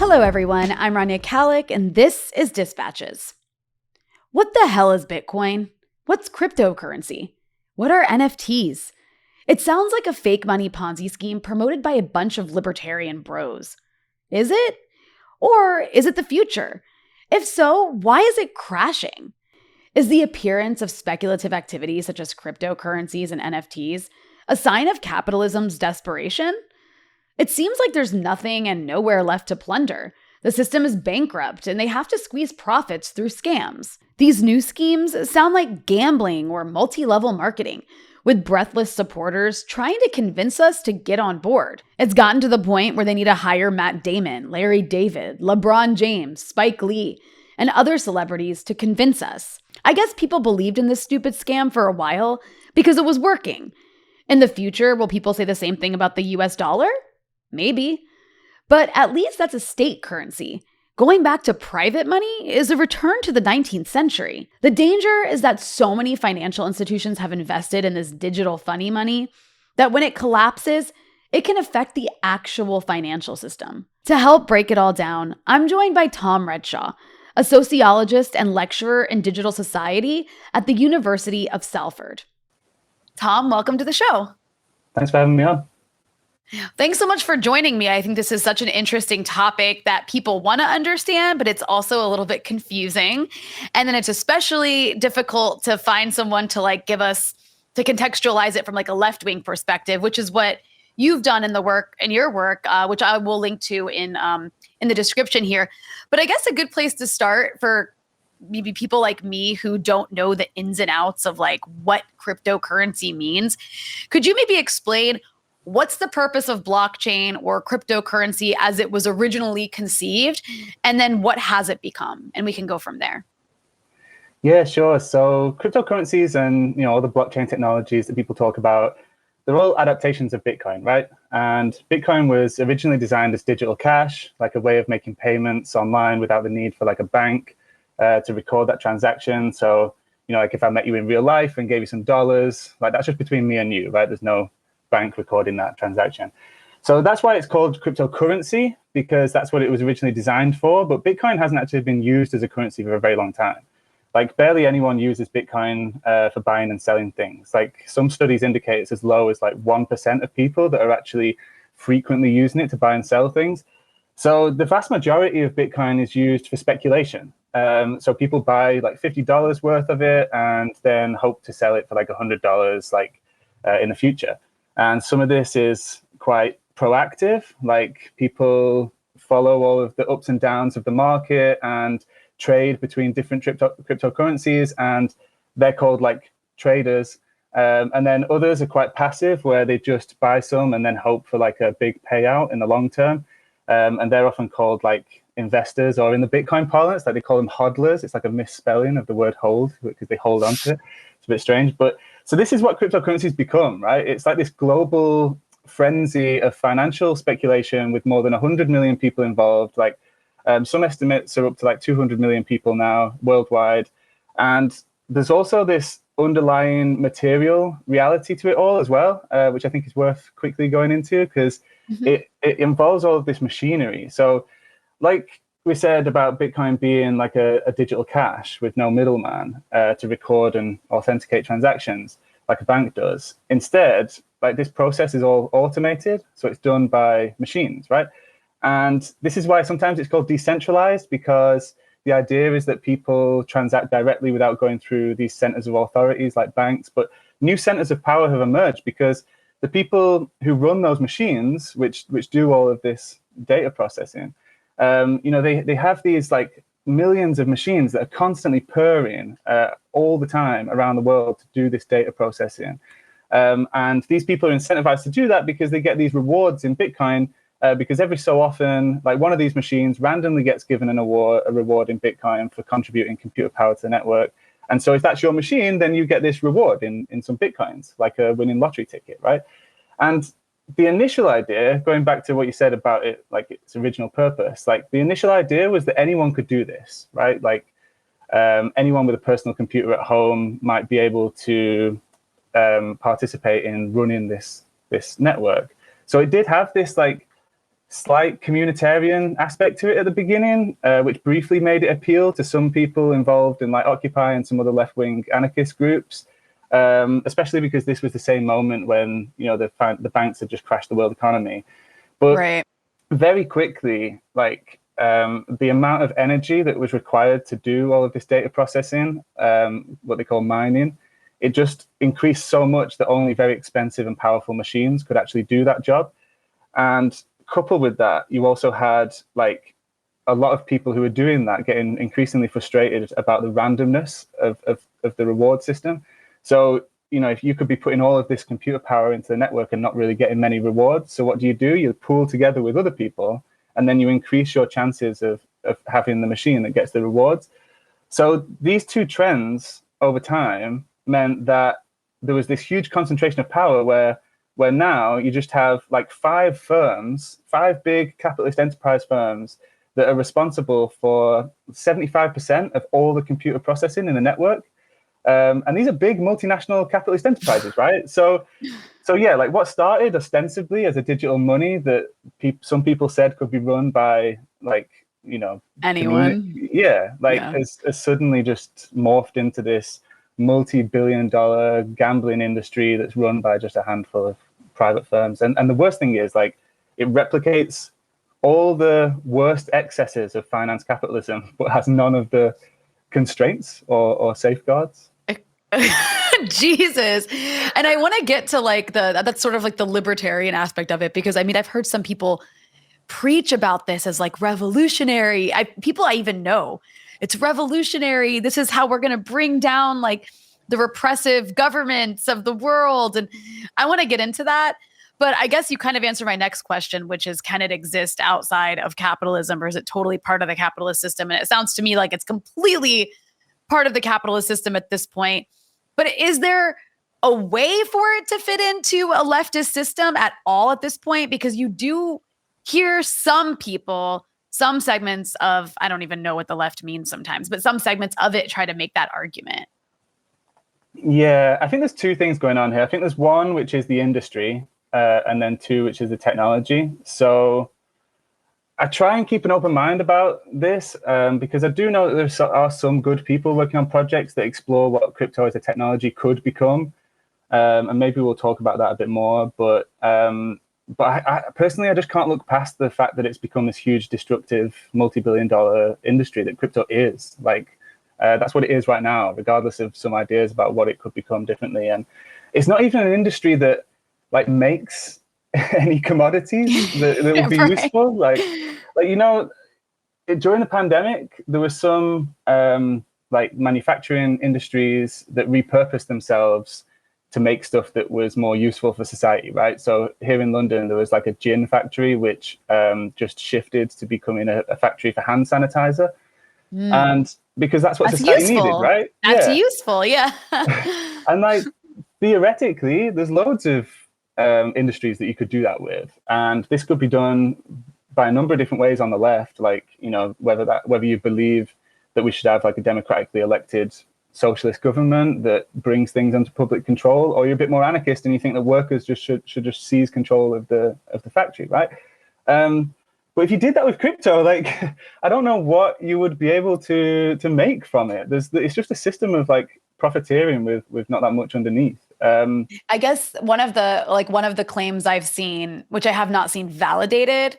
Hello, everyone. I'm Rania Khalek, and this is Dispatches. What the hell is Bitcoin? What's cryptocurrency? What are NFTs? It sounds like a fake money Ponzi scheme promoted by a bunch of libertarian bros. Is it? Or is it the future? If so, why is it crashing? Is the appearance of speculative activities such as cryptocurrencies and NFTs a sign of capitalism's desperation? It seems like there's nothing and nowhere left to plunder. The system is bankrupt and they have to squeeze profits through scams. These new schemes sound like gambling or multi-level marketing, with breathless supporters trying to convince us to get on board. It's gotten to the point where they need to hire Matt Damon, Larry David, LeBron James, Spike Lee, and other celebrities to convince us. I guess people believed in this stupid scam for a while because it was working. In the future, will people say the same thing about the US dollar? Maybe. But at least that's a state currency. Going back to private money is a return to the 19th century. The danger is that so many financial institutions have invested in this digital funny money that when it collapses, it can affect the actual financial system. To help break it all down, I'm joined by Tom Redshaw, a sociologist and lecturer in digital society at the University of Salford. Tom, welcome to the show. Thanks for having me on. Thanks so much for joining me. I think this is such an interesting topic that people want to understand, but it's also a little bit confusing. And then it's especially difficult to find someone to give us, to contextualize it from a left-wing perspective, which is what you've done in your work, which I will link to in the description here. But I guess a good place to start for maybe people like me who don't know the ins and outs of what cryptocurrency means. Could you maybe explain what's the purpose of blockchain or cryptocurrency as it was originally conceived? And then what has it become? And we can go from there. Yeah, sure. So cryptocurrencies and all the blockchain technologies that people talk about, they're all adaptations of Bitcoin, right? And Bitcoin was originally designed as digital cash, like a way of making payments online without the need for a bank to record that transaction. So, if I met you in real life and gave you some dollars, that's just between me and you, right? There's no bank recording that transaction. So that's why it's called cryptocurrency, because that's what it was originally designed for. But Bitcoin hasn't actually been used as a currency for a very long time. Barely anyone uses Bitcoin for buying and selling things. Some studies indicate it's as low as 1% of people that are actually frequently using it to buy and sell things. So the vast majority of Bitcoin is used for speculation. So people buy $50 worth of it and then hope to sell it for $100 in the future. And some of this is quite proactive, people follow all of the ups and downs of the market and trade between different cryptocurrencies, and they're called traders. And then others are quite passive, where they just buy some and then hope for a big payout in the long term. And they're often called investors, or in the Bitcoin parlance, they call them hodlers. It's a misspelling of the word hold, because they hold on to it. It's a bit strange, but so this is what cryptocurrencies become, right? It's this global frenzy of financial speculation with more than 100 million people involved. Some estimates are up to 200 million people now worldwide. And there's also this underlying material reality to it all as well, which I think is worth quickly going into, because it involves all of this machinery. So we said about Bitcoin being a digital cash with no middleman to record and authenticate transactions like a bank does. Instead, this process is all automated, so it's done by machines, right? And this is why sometimes it's called decentralized, because the idea is that people transact directly without going through these centers of authorities like banks. But new centers of power have emerged because the people who run those machines, which do all of this data processing, they have these millions of machines that are constantly purring all the time around the world to do this data processing. And these people are incentivized to do that because they get these rewards in Bitcoin, because every so often, one of these machines randomly gets given a reward in Bitcoin for contributing computer power to the network. And so if that's your machine, then you get this reward in some Bitcoins, like a winning lottery ticket, right? And the initial idea, going back to what you said about it, its original purpose, the initial idea was that anyone could do this, right? Anyone with a personal computer at home might be able to participate in running this network. So it did have this slight communitarian aspect to it at the beginning, which briefly made it appeal to some people involved in like Occupy and some other left-wing anarchist groups, especially because this was the same moment when, you know, the banks had just crashed the world economy. But very quickly, like the amount of energy that was required to do all of this data processing, what they call mining, it just increased so much that only very expensive and powerful machines could actually do that job. And coupled with that, you also had like a lot of people who were doing that getting increasingly frustrated about the randomness of the reward system. So, you know, if you could be putting all of this computer power into the network and not really getting many rewards, so what do? You pool together with other people, and then you increase your chances of having the machine that gets the rewards. So these two trends over time meant that there was this huge concentration of power where now you just have like five big capitalist enterprise firms that are responsible for 75% of all the computer processing in the network. And these are big multinational capitalist enterprises, right? So yeah, like what started ostensibly as a digital money that some people said could be run by like, you know, anyone. Has suddenly just morphed into this multi-billion-dollar gambling industry that's run by just a handful of private firms. And the worst thing is, like, it replicates all the worst excesses of finance capitalism, but has none of the constraints or safeguards. Jesus. And I want to get to like that's sort of like the libertarian aspect of it, because I mean, I've heard some people preach about this as like revolutionary. People I even know, it's revolutionary. This is how we're going to bring down like the repressive governments of the world. And I want to get into that. But I guess you kind of answered my next question, which is, can it exist outside of capitalism, or is it totally part of the capitalist system? And it sounds to me like it's completely part of the capitalist system at this point. But is there a way for it to fit into a leftist system at all at this point? Because you do hear some people, some segments of, I don't even know what the left means sometimes, but some segments of it try to make that argument. Yeah, I think there's two things going on here. I think there's one, which is the industry, and then two, which is the technology. So I try and keep an open mind about this, because I do know that there are some good people working on projects that explore what crypto as a technology could become. And maybe we'll talk about that a bit more. But I personally, I just can't look past the fact that it's become this huge, destructive, multi-billion-dollar industry that crypto is. Like, that's what it is right now, regardless of some ideas about what it could become differently. And it's not even an industry that like makes any commodities that would be useful. Like you know, during the pandemic, there was some like manufacturing industries that repurposed themselves to make stuff that was more useful for society, right? So here in London, there was like a gin factory, which just shifted to becoming a factory for hand sanitizer. And because that's what society needed, right? That's useful, yeah. And like, theoretically, there's loads of industries that you could do that with. And this could be done by a number of different ways on the left, like, you know, whether you believe that we should have like a democratically elected socialist government that brings things under public control, or you're a bit more anarchist and you think that workers just should just seize control of the factory, right? But if you did that with crypto, like, I don't know what you would be able to make from it. It's just a system of like profiteering with not that much underneath. I guess one of the claims I've seen, which I have not seen validated,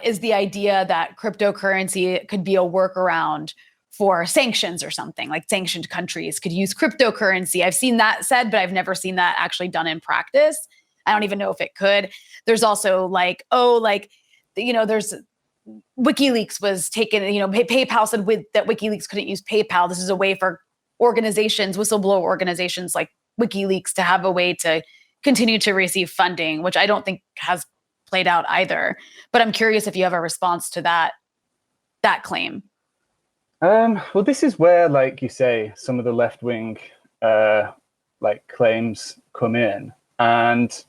is the idea that cryptocurrency could be a workaround for sanctions or something. Like sanctioned countries could use cryptocurrency. I've seen that said, but I've never seen that actually done in practice. I don't even know if it could. There's also like, there's WikiLeaks was taken, PayPal said that WikiLeaks couldn't use PayPal. This is a way for organizations, whistleblower organizations like WikiLeaks, to have a way to continue to receive funding, which I don't think has played out either. But I'm curious if you have a response to that claim. Well, this is where, like you say, some of the left-wing like claims come in, and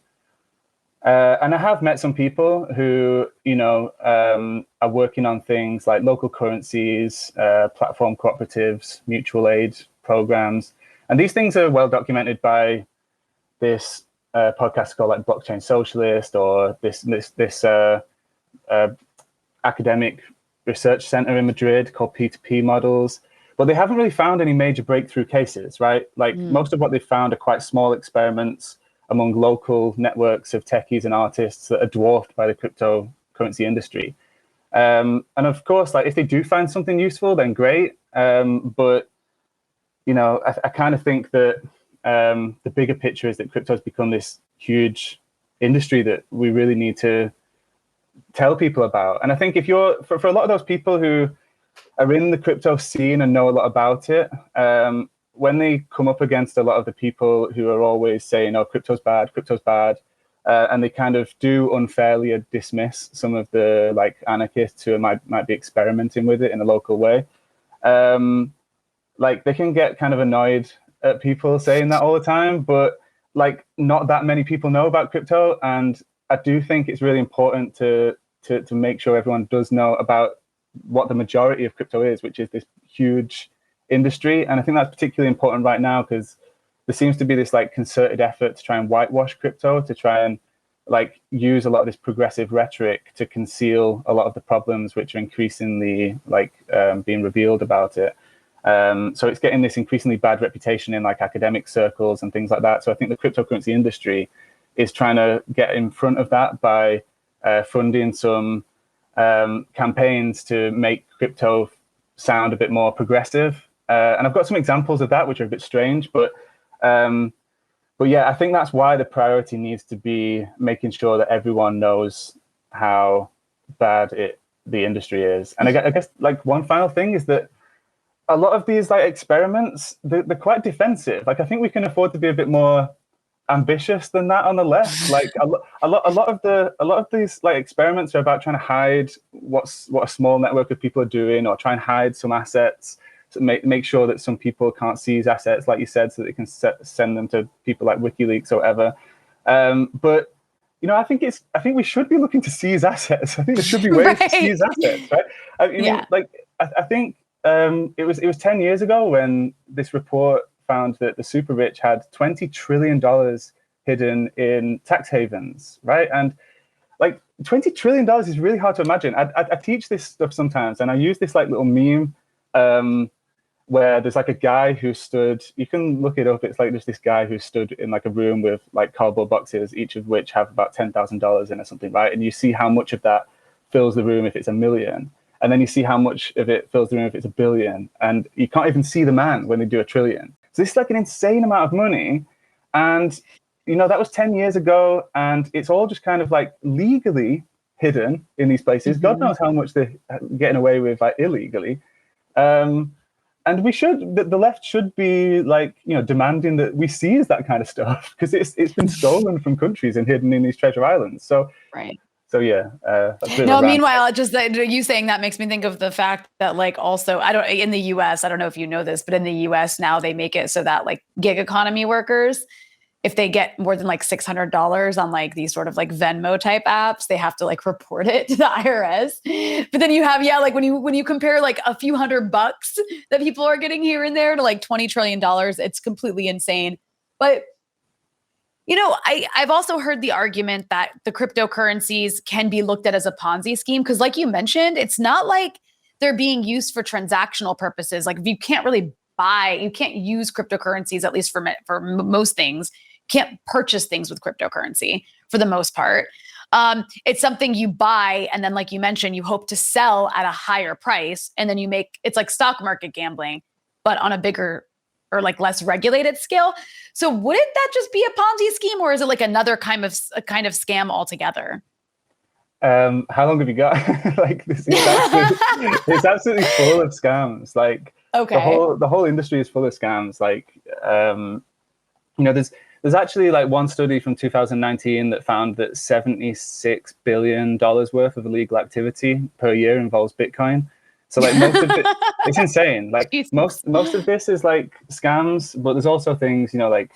I have met some people who, are working on things like local currencies, platform cooperatives, mutual aid programs, and these things are well documented by this podcast called like Blockchain Socialist, or this academic research center in Madrid called P2P models, but they haven't really found any major breakthrough cases, right? Like most of what they've found are quite small experiments among local networks of techies and artists that are dwarfed by the cryptocurrency industry. And of course, like if they do find something useful, then great. But you know, I kind of think that the bigger picture is that crypto has become this huge industry that we really need to tell people about. And I think if you're for a lot of those people who are in the crypto scene and know a lot about it, when they come up against a lot of the people who are always saying, "Oh, crypto's bad," and they kind of do unfairly dismiss some of the like anarchists who might be experimenting with it in a local way, like they can get kind of annoyed at people saying that all the time. But like, not that many people know about crypto, and I do think it's really important to make sure everyone does know about what the majority of crypto is, which is this huge industry. And I think that's particularly important right now because there seems to be this like concerted effort to try and whitewash crypto, to try and like use a lot of this progressive rhetoric to conceal a lot of the problems which are increasingly like being revealed about it. So it's getting this increasingly bad reputation in like academic circles and things like that. So I think the cryptocurrency industry is trying to get in front of that by funding some campaigns to make crypto sound a bit more progressive. And I've got some examples of that, which are a bit strange, but yeah, I think that's why the priority needs to be making sure that everyone knows how bad the industry is. And I guess like one final thing is that a lot of these like experiments, they're quite defensive. Like I think we can afford to be a bit more ambitious than that on the left. Like a lot of these like experiments are about trying to hide what a small network of people are doing, or try and hide some assets, to make sure that some people can't seize assets, like you said, so that they can send them to people like WikiLeaks or whatever. But you know, I think we should be looking to seize assets. I think there should be ways to seize assets, right? I think it was 10 years ago when this report found that the super rich had $20 trillion hidden in tax havens, right? And like $20 trillion is really hard to imagine. I teach this stuff sometimes, and I use this like little meme where there's like a guy who stood, you can look it up, it's like there's this guy who stood in like a room with like cardboard boxes, each of which have about $10,000 in or something, right? And you see how much of that fills the room if it's 1 million. And then you see how much of it fills the room if it's 1 billion. And you can't even see the man when they do 1 trillion. So this is like an insane amount of money. And, you know, that was 10 years ago. And it's all just kind of like legally hidden in these places. Mm-hmm. God knows how much they're getting away with like illegally. And we should, the left should be like, you know, demanding that we seize that kind of stuff because it's been stolen from countries and hidden in these treasure islands. So, right. So yeah, no. Meanwhile, just you saying that makes me think of the fact that like also in the U.S. I don't know if you know this, but in the U.S. now they make it so that like gig economy workers, if they get more than like $600 on like these sort of like Venmo type apps, they have to like report it to the IRS. But then you have like when you compare like a few $100 that people are getting here and there to like $20 trillion, it's completely insane. But you know, I've also heard the argument that the cryptocurrencies can be looked at as a Ponzi scheme because, like you mentioned, it's not like they're being used for transactional purposes. Like you can't use cryptocurrencies, at least for most things. You can't purchase things with cryptocurrency for the most part. It's something you buy, and then, like you mentioned, you hope to sell at a higher price, and then it's like stock market gambling, but on a bigger or like less regulated scale. So wouldn't that just be a Ponzi scheme, or is it like another kind of scam altogether? How long have you got? Like this is it's absolutely full of scams. Like the whole industry is full of scams. Like you know, there's actually like one study from 2019 that found that $76 billion worth of illegal activity per year involves Bitcoin. So like most of it, it's insane. Like most of this is like scams, but there's also things, you know, like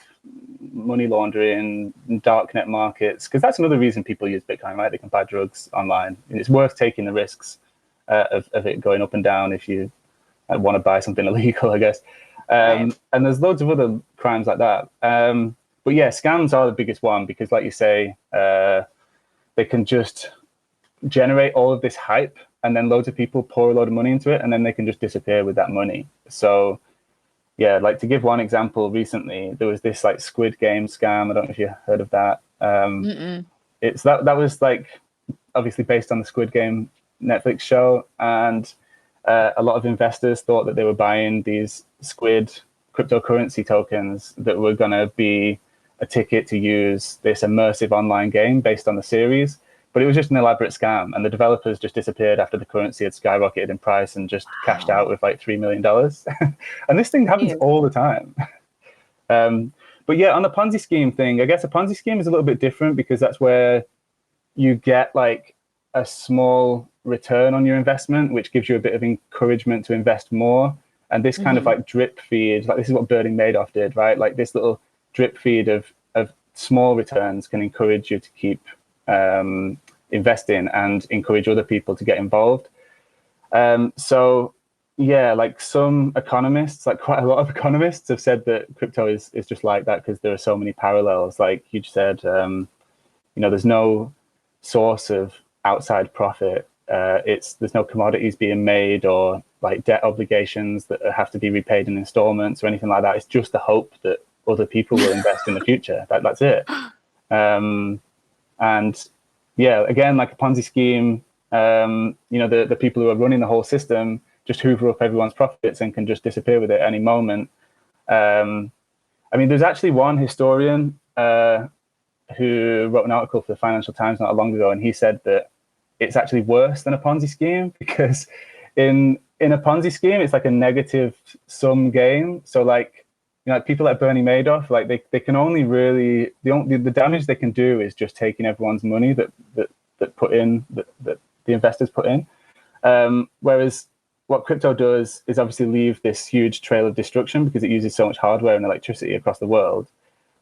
money laundering, darknet markets, because that's another reason people use Bitcoin, right? They can buy drugs online. And it's worth taking the risks of it going up and down if you want to buy something illegal, I guess. Right. And there's loads of other crimes like that. But yeah, scams are the biggest one because, like you say, they can just generate all of this hype, and then loads of people pour a load of money into it, and then they can just disappear with that money. So yeah, like to give one example, recently there was this like Squid Game scam. I don't know if you heard of that. It's that was like obviously based on the Squid Game Netflix show, and a lot of investors thought that they were buying these Squid cryptocurrency tokens that were going to be a ticket to use this immersive online game based on the series. But it was just an elaborate scam, and the developers just disappeared after the currency had skyrocketed in price and just cashed out with like $3 million. And this thing happens all the time. But yeah, on the Ponzi scheme thing, I guess a Ponzi scheme is a little bit different because that's where you get like a small return on your investment, which gives you a bit of encouragement to invest more. And this kind of like drip feed, like this is what Bernie Madoff did, right? Like this little drip feed of small returns can encourage you to keep investing and encourage other people to get involved. So yeah, like some economists, like quite a lot of economists have said that crypto is just like that because there are so many parallels. Like you said, there's no source of outside profit. There's no commodities being made or like debt obligations that have to be repaid in installments or anything like that. It's just the hope that other people will invest in the future. That's it. And yeah, again, like a Ponzi scheme, the people who are running the whole system just hoover up everyone's profits and can just disappear with it at any moment. I mean, there's actually one historian who wrote an article for the Financial Times not long ago, and he said that it's actually worse than a Ponzi scheme because in a Ponzi scheme, it's like a negative sum game. So like, like people like Bernie Madoff, like they can only really, the damage they can do is just taking everyone's money that the investors put in. Whereas what crypto does is obviously leave this huge trail of destruction because it uses so much hardware and electricity across the world.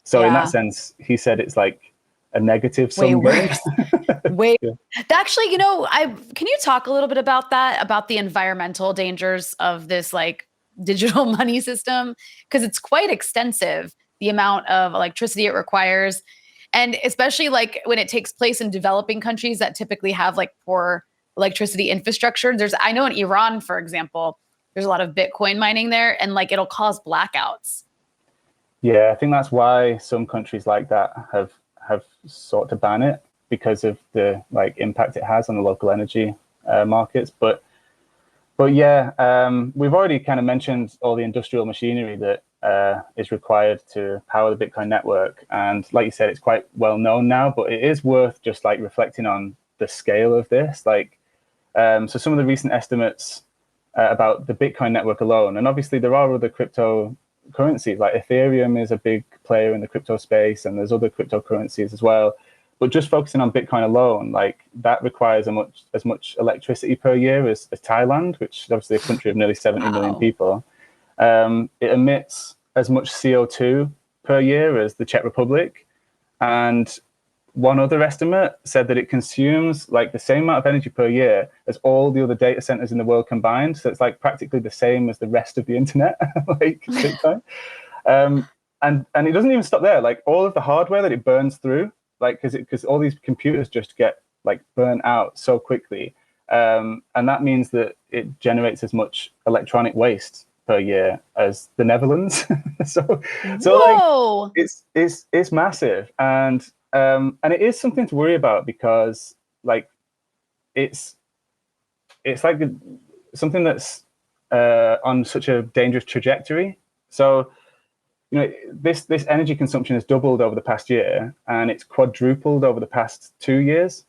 So in that sense, he said it's like a negative sum game. Yeah. Actually, can you talk a little bit about that, about the environmental dangers of this like digital money system? Because it's quite extensive, the amount of electricity it requires. And especially like when it takes place in developing countries that typically have like poor electricity infrastructure. I know in Iran, for example, there's a lot of Bitcoin mining there, and like it'll cause blackouts. Yeah, I think that's why some countries like that have sought to ban it, because of the like impact it has on the local energy markets. But yeah, we've already kind of mentioned all the industrial machinery that is required to power the Bitcoin network. And like you said, it's quite well known now, but it is worth just like reflecting on the scale of this. Like, so some of the recent estimates about the Bitcoin network alone, and obviously there are other cryptocurrencies, like Ethereum is a big player in the crypto space, and there's other cryptocurrencies as well. But just focusing on Bitcoin alone, like that requires as much electricity per year as Thailand, which is obviously a country of nearly 70 million people. It emits as much CO2 per year as the Czech Republic. And one other estimate said that it consumes like the same amount of energy per year as all the other data centers in the world combined. So it's like practically the same as the rest of the internet, like Bitcoin. And it doesn't even stop there. Like all of the hardware that it burns through, like because all these computers just get like burnt out so quickly, and that means that it generates as much electronic waste per year as the Netherlands. so like it's massive, and it is something to worry about because like it's like something that's on such a dangerous trajectory. So this energy consumption has doubled over the past year, and it's quadrupled over the past 2 years.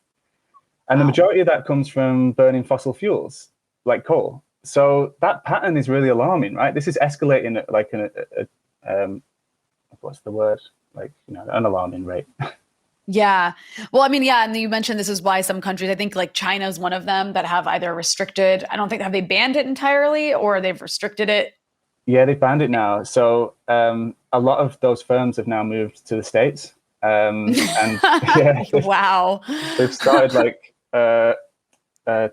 And the majority of that comes from burning fossil fuels like coal. So that pattern is really alarming, right? This is escalating at like what's the word? Like, an alarming rate. Yeah. Well, I mean, yeah. And you mentioned this is why some countries, I think like China is one of them, that have either restricted, have they banned it entirely, or they've restricted it? Yeah, they banned it now. So a lot of those firms have now moved to the States. And yeah, wow. They've started like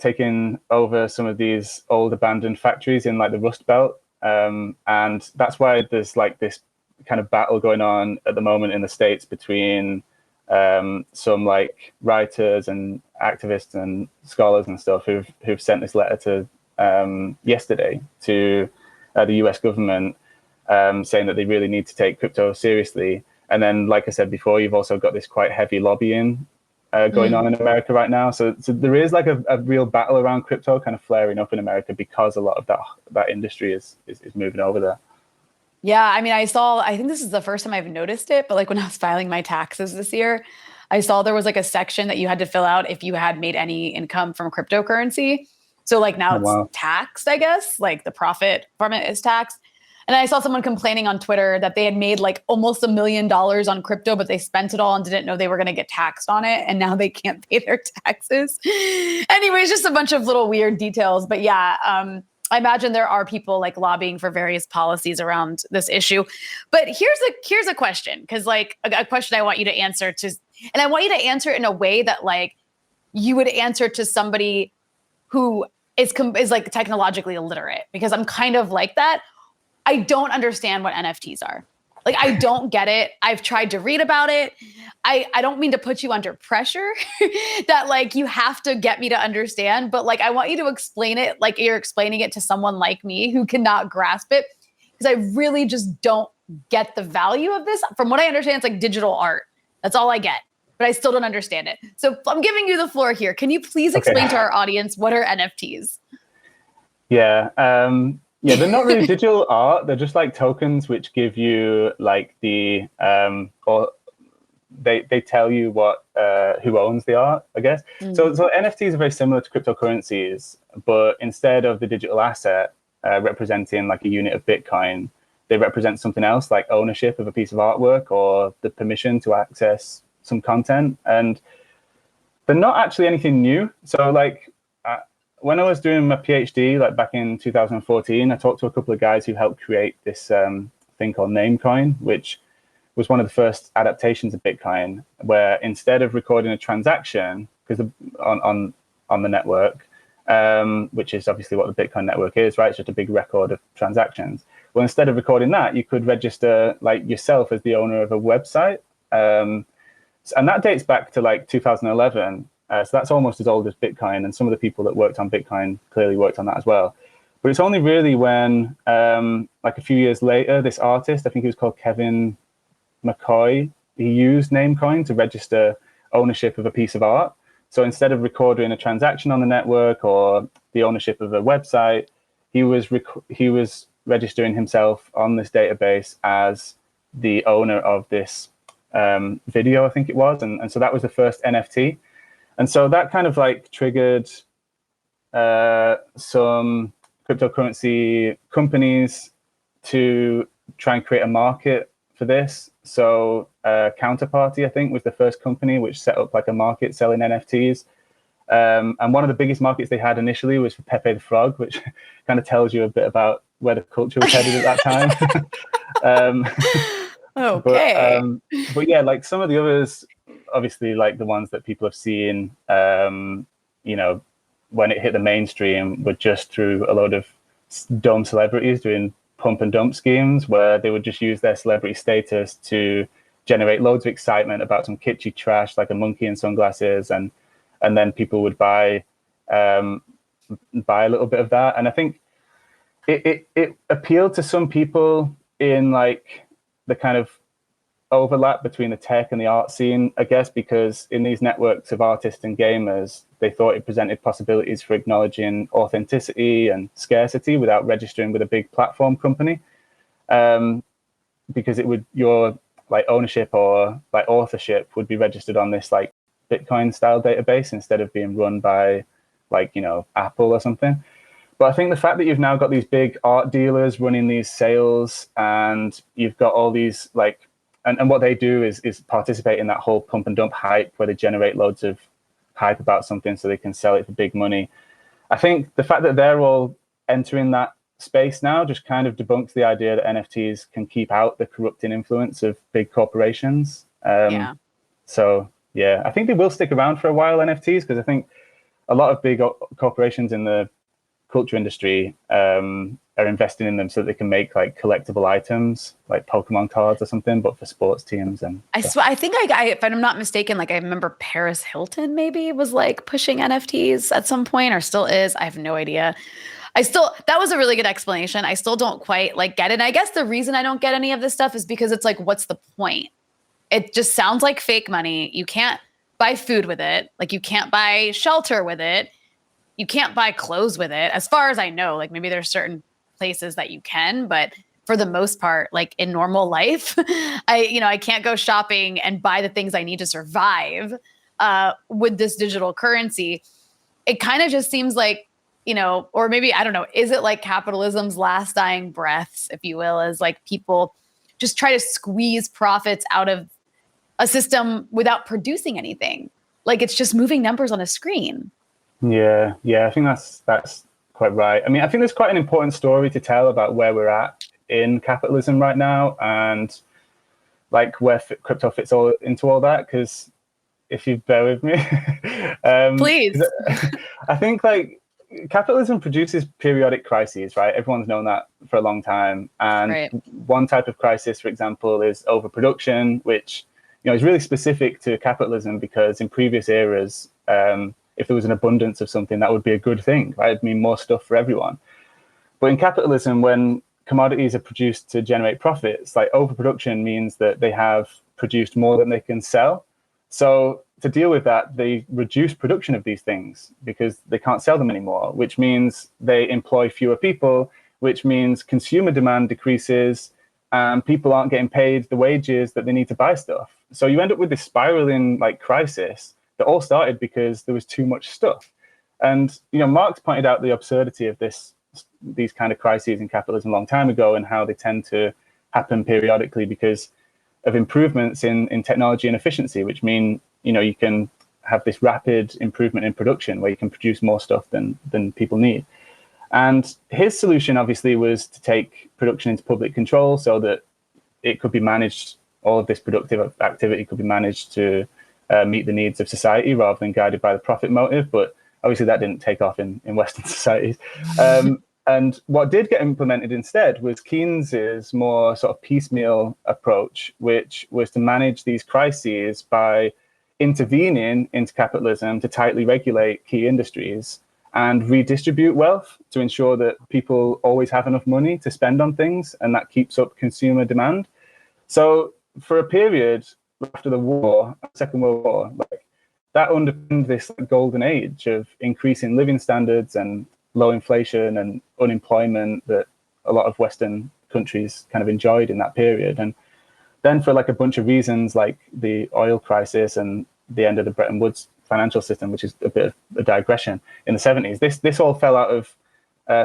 taking over some of these old abandoned factories in like the Rust Belt. And that's why there's like this kind of battle going on at the moment in the States between some like writers and activists and scholars and stuff who've sent this letter to yesterday to the US government, saying that they really need to take crypto seriously. And then, like I said before, you've also got this quite heavy lobbying going on in America right now. So there is like a real battle around crypto kind of flaring up in America because a lot of that industry is moving over there. Yeah, I mean, I think this is the first time I've noticed it, but like when I was filing my taxes this year, I saw there was like a section that you had to fill out if you had made any income from cryptocurrency. So like now it's taxed, I guess, like the profit from it is taxed. And I saw someone complaining on Twitter that they had made like almost $1 million on crypto, but they spent it all and didn't know they were going to get taxed on it. And now they can't pay their taxes. Anyways, just a bunch of little weird details. But yeah, I imagine there are people like lobbying for various policies around this issue. But here's a question, because like a question I want you to answer to, and I want you to answer it in a way that like you would answer to somebody who is like technologically illiterate, because I'm kind of like that. I don't understand what NFTs are. Like, I don't get it. I've tried to read about it. I don't mean to put you under pressure that like you have to get me to understand, but like I want you to explain it like you're explaining it to someone like me who cannot grasp it, because I really just don't get the value of this. From what I understand, it's like digital art. That's all I get, but I still don't understand it. So I'm giving you the floor here. Can you please explain to our audience what are NFTs? Yeah. Yeah, they're not really digital art. They're just like tokens which give you like the or they tell you what who owns the art, I guess. So NFTs are very similar to cryptocurrencies, but instead of the digital asset representing like a unit of Bitcoin, they represent something else, like ownership of a piece of artwork or the permission to access some content. And they're not actually anything new. So like when I was doing my PhD, like back in 2014, I talked to a couple of guys who helped create this thing called Namecoin, which was one of the first adaptations of Bitcoin, where instead of recording a transaction, because on the network, which is obviously what the Bitcoin network is, right? It's just a big record of transactions. Well, instead of recording that, you could register like yourself as the owner of a website, and that dates back to like 2011. So that's almost as old as Bitcoin, and some of the people that worked on Bitcoin clearly worked on that as well. But it's only really when, like a few years later, this artist, I think he was called Kevin McCoy, he used Namecoin to register ownership of a piece of art. So instead of recording a transaction on the network or the ownership of a website, he was registering himself on this database as the owner of this video, I think it was. And so that was the first NFT. And so that kind of like triggered some cryptocurrency companies to try and create a market for this. So Counterparty, I think, was the first company which set up like a market selling NFTs. And one of the biggest markets they had initially was for Pepe the Frog, which kind of tells you a bit about where the culture was headed at that time. Okay. But yeah, like some of the others, obviously, like the ones that people have seen, you know, when it hit the mainstream, were just through a load of dumb celebrities doing pump and dump schemes where they would just use their celebrity status to generate loads of excitement about some kitschy trash like a monkey in sunglasses, and then people would buy a little bit of that. And I think it appealed to some people in like the kind of overlap between the tech and the art scene, I guess, because in these networks of artists and gamers, they thought it presented possibilities for acknowledging authenticity and scarcity without registering with a big platform company, because your like ownership or like authorship would be registered on this like Bitcoin style database instead of being run by like, you know, Apple or something. But I think the fact that you've now got these big art dealers running these sales, and you've got all these like, and what they do is participate in that whole pump and dump hype where they generate loads of hype about something so they can sell it for big money. I think the fact that they're all entering that space now just kind of debunks the idea that NFTs can keep out the corrupting influence of big corporations. So yeah, I think they will stick around for a while, NFTs, because I think a lot of big corporations in the culture industry are investing in them so that they can make like collectible items, like Pokemon cards or something, but for sports teams. And I swear, I think if I'm not mistaken, like I remember Paris Hilton maybe was like pushing NFTs at some point, or still is. I have no idea. That was a really good explanation. I still don't quite like get it. And I guess the reason I don't get any of this stuff is because it's like, what's the point? It just sounds like fake money. You can't buy food with it. Like you can't buy shelter with it. You can't buy clothes with it. As far as I know, like maybe there's certain places that you can, but for the most part, like in normal life, I can't go shopping and buy the things I need to survive with this digital currency. It kind of just seems like, or maybe, I don't know, is it like capitalism's last dying breaths, if you will, as like people just try to squeeze profits out of a system without producing anything? Like it's just moving numbers on a screen. Yeah, I think that's quite right. I mean, I think there's quite an important story to tell about where we're at in capitalism right now, and like where crypto fits all into all that. Because if you bear with me, please. I think like capitalism produces periodic crises, right? Everyone's known that for a long time. And one type of crisis, for example, is overproduction, which is really specific to capitalism, because in previous eras, if there was an abundance of something, that would be a good thing, right? It'd mean more stuff for everyone. But in capitalism, when commodities are produced to generate profits, like overproduction means that they have produced more than they can sell. So to deal with that, they reduce production of these things because they can't sell them anymore, which means they employ fewer people, which means consumer demand decreases and people aren't getting paid the wages that they need to buy stuff. So you end up with this spiraling like crisis that all started because there was too much stuff. And Marx pointed out the absurdity of these kind of crises in capitalism a long time ago, and how they tend to happen periodically because of improvements in technology and efficiency, which mean you can have this rapid improvement in production where you can produce more stuff than people need. And his solution obviously was to take production into public control so that it could be managed, all of this productive activity could be managed to meet the needs of society rather than guided by the profit motive. But obviously that didn't take off in Western societies. And what did get implemented instead was Keynes's more sort of piecemeal approach, which was to manage these crises by intervening into capitalism to tightly regulate key industries and redistribute wealth to ensure that people always have enough money to spend on things, and that keeps up consumer demand. So for a period after the war, Second World War, like that underpinned this golden age of increasing living standards and low inflation and unemployment that a lot of Western countries kind of enjoyed in that period. And then for like a bunch of reasons, like the oil crisis and the end of the Bretton Woods financial system, which is a bit of a digression, in the 70s, this all fell out of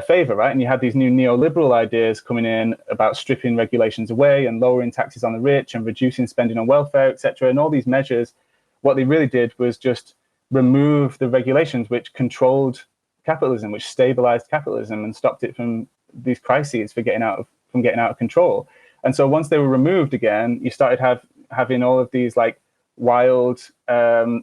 favor, right? And you had these new neoliberal ideas coming in about stripping regulations away and lowering taxes on the rich and reducing spending on welfare, etc. And all these measures, what they really did was just remove the regulations which controlled capitalism, which stabilized capitalism and stopped it from these crises from getting out of control. And so once they were removed again, you started having all of these like wild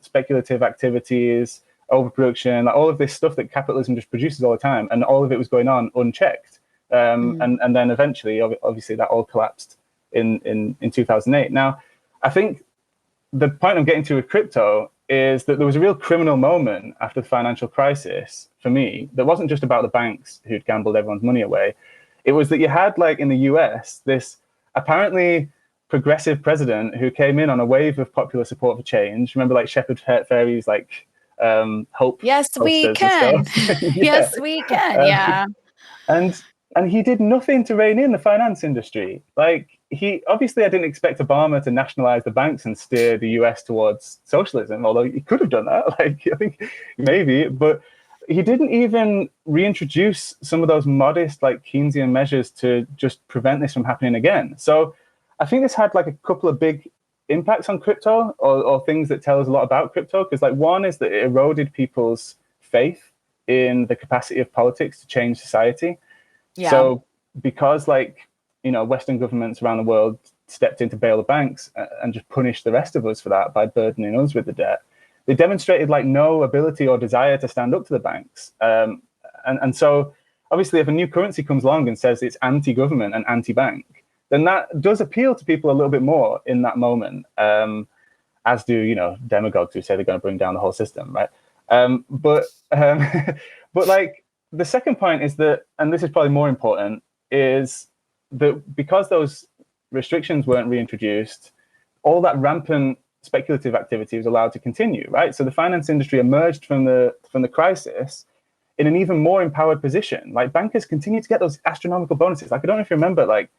speculative activities, overproduction, like all of this stuff that capitalism just produces all the time, and all of it was going on unchecked. And then eventually, obviously, that all collapsed in 2008. Now, I think the point I'm getting to with crypto is that there was a real criminal moment after the financial crisis for me that wasn't just about the banks who'd gambled everyone's money away. It was that you had, like in the US, this apparently progressive president who came in on a wave of popular support for change. Remember, like Shepherd Fairey's like hope. Yes, we can. Yes, we can. Yeah. And he did nothing to rein in the finance industry. Like I didn't expect Obama to nationalize the banks and steer the US towards socialism, although he could have done that. Like I think maybe, but he didn't even reintroduce some of those modest like Keynesian measures to just prevent this from happening again. So I think this had like a couple of big impacts on crypto, or things that tell us a lot about crypto. Because like one is that it eroded people's faith in the capacity of politics to change society. Yeah. So because Western governments around the world stepped in to bail the banks and just punished the rest of us for that by burdening us with the debt, they demonstrated like no ability or desire to stand up to the banks. And so obviously if a new currency comes along and says it's anti-government and anti-bank, then that does appeal to people a little bit more in that moment, as do, you know, demagogues who say they're going to bring down the whole system, right? But like the second point is that, and this is probably more important, is that because those restrictions weren't reintroduced, all that rampant speculative activity was allowed to continue, right? So the finance industry emerged from the crisis in an even more empowered position. Like bankers continue to get those astronomical bonuses. Like I don't know if you remember, like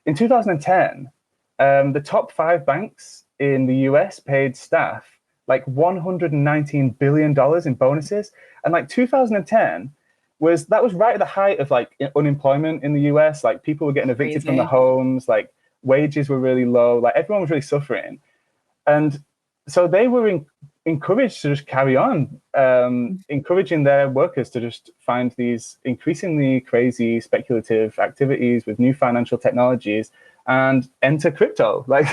in 2010, the top 5 banks in the US paid staff like $119 billion in bonuses. And like 2010 was right at the height of like unemployment in the US. Like people were getting evicted from their homes, like wages were really low, like everyone was really suffering. And so they were encouraged to just carry on, encouraging their workers to just find these increasingly crazy speculative activities with new financial technologies and enter crypto. Like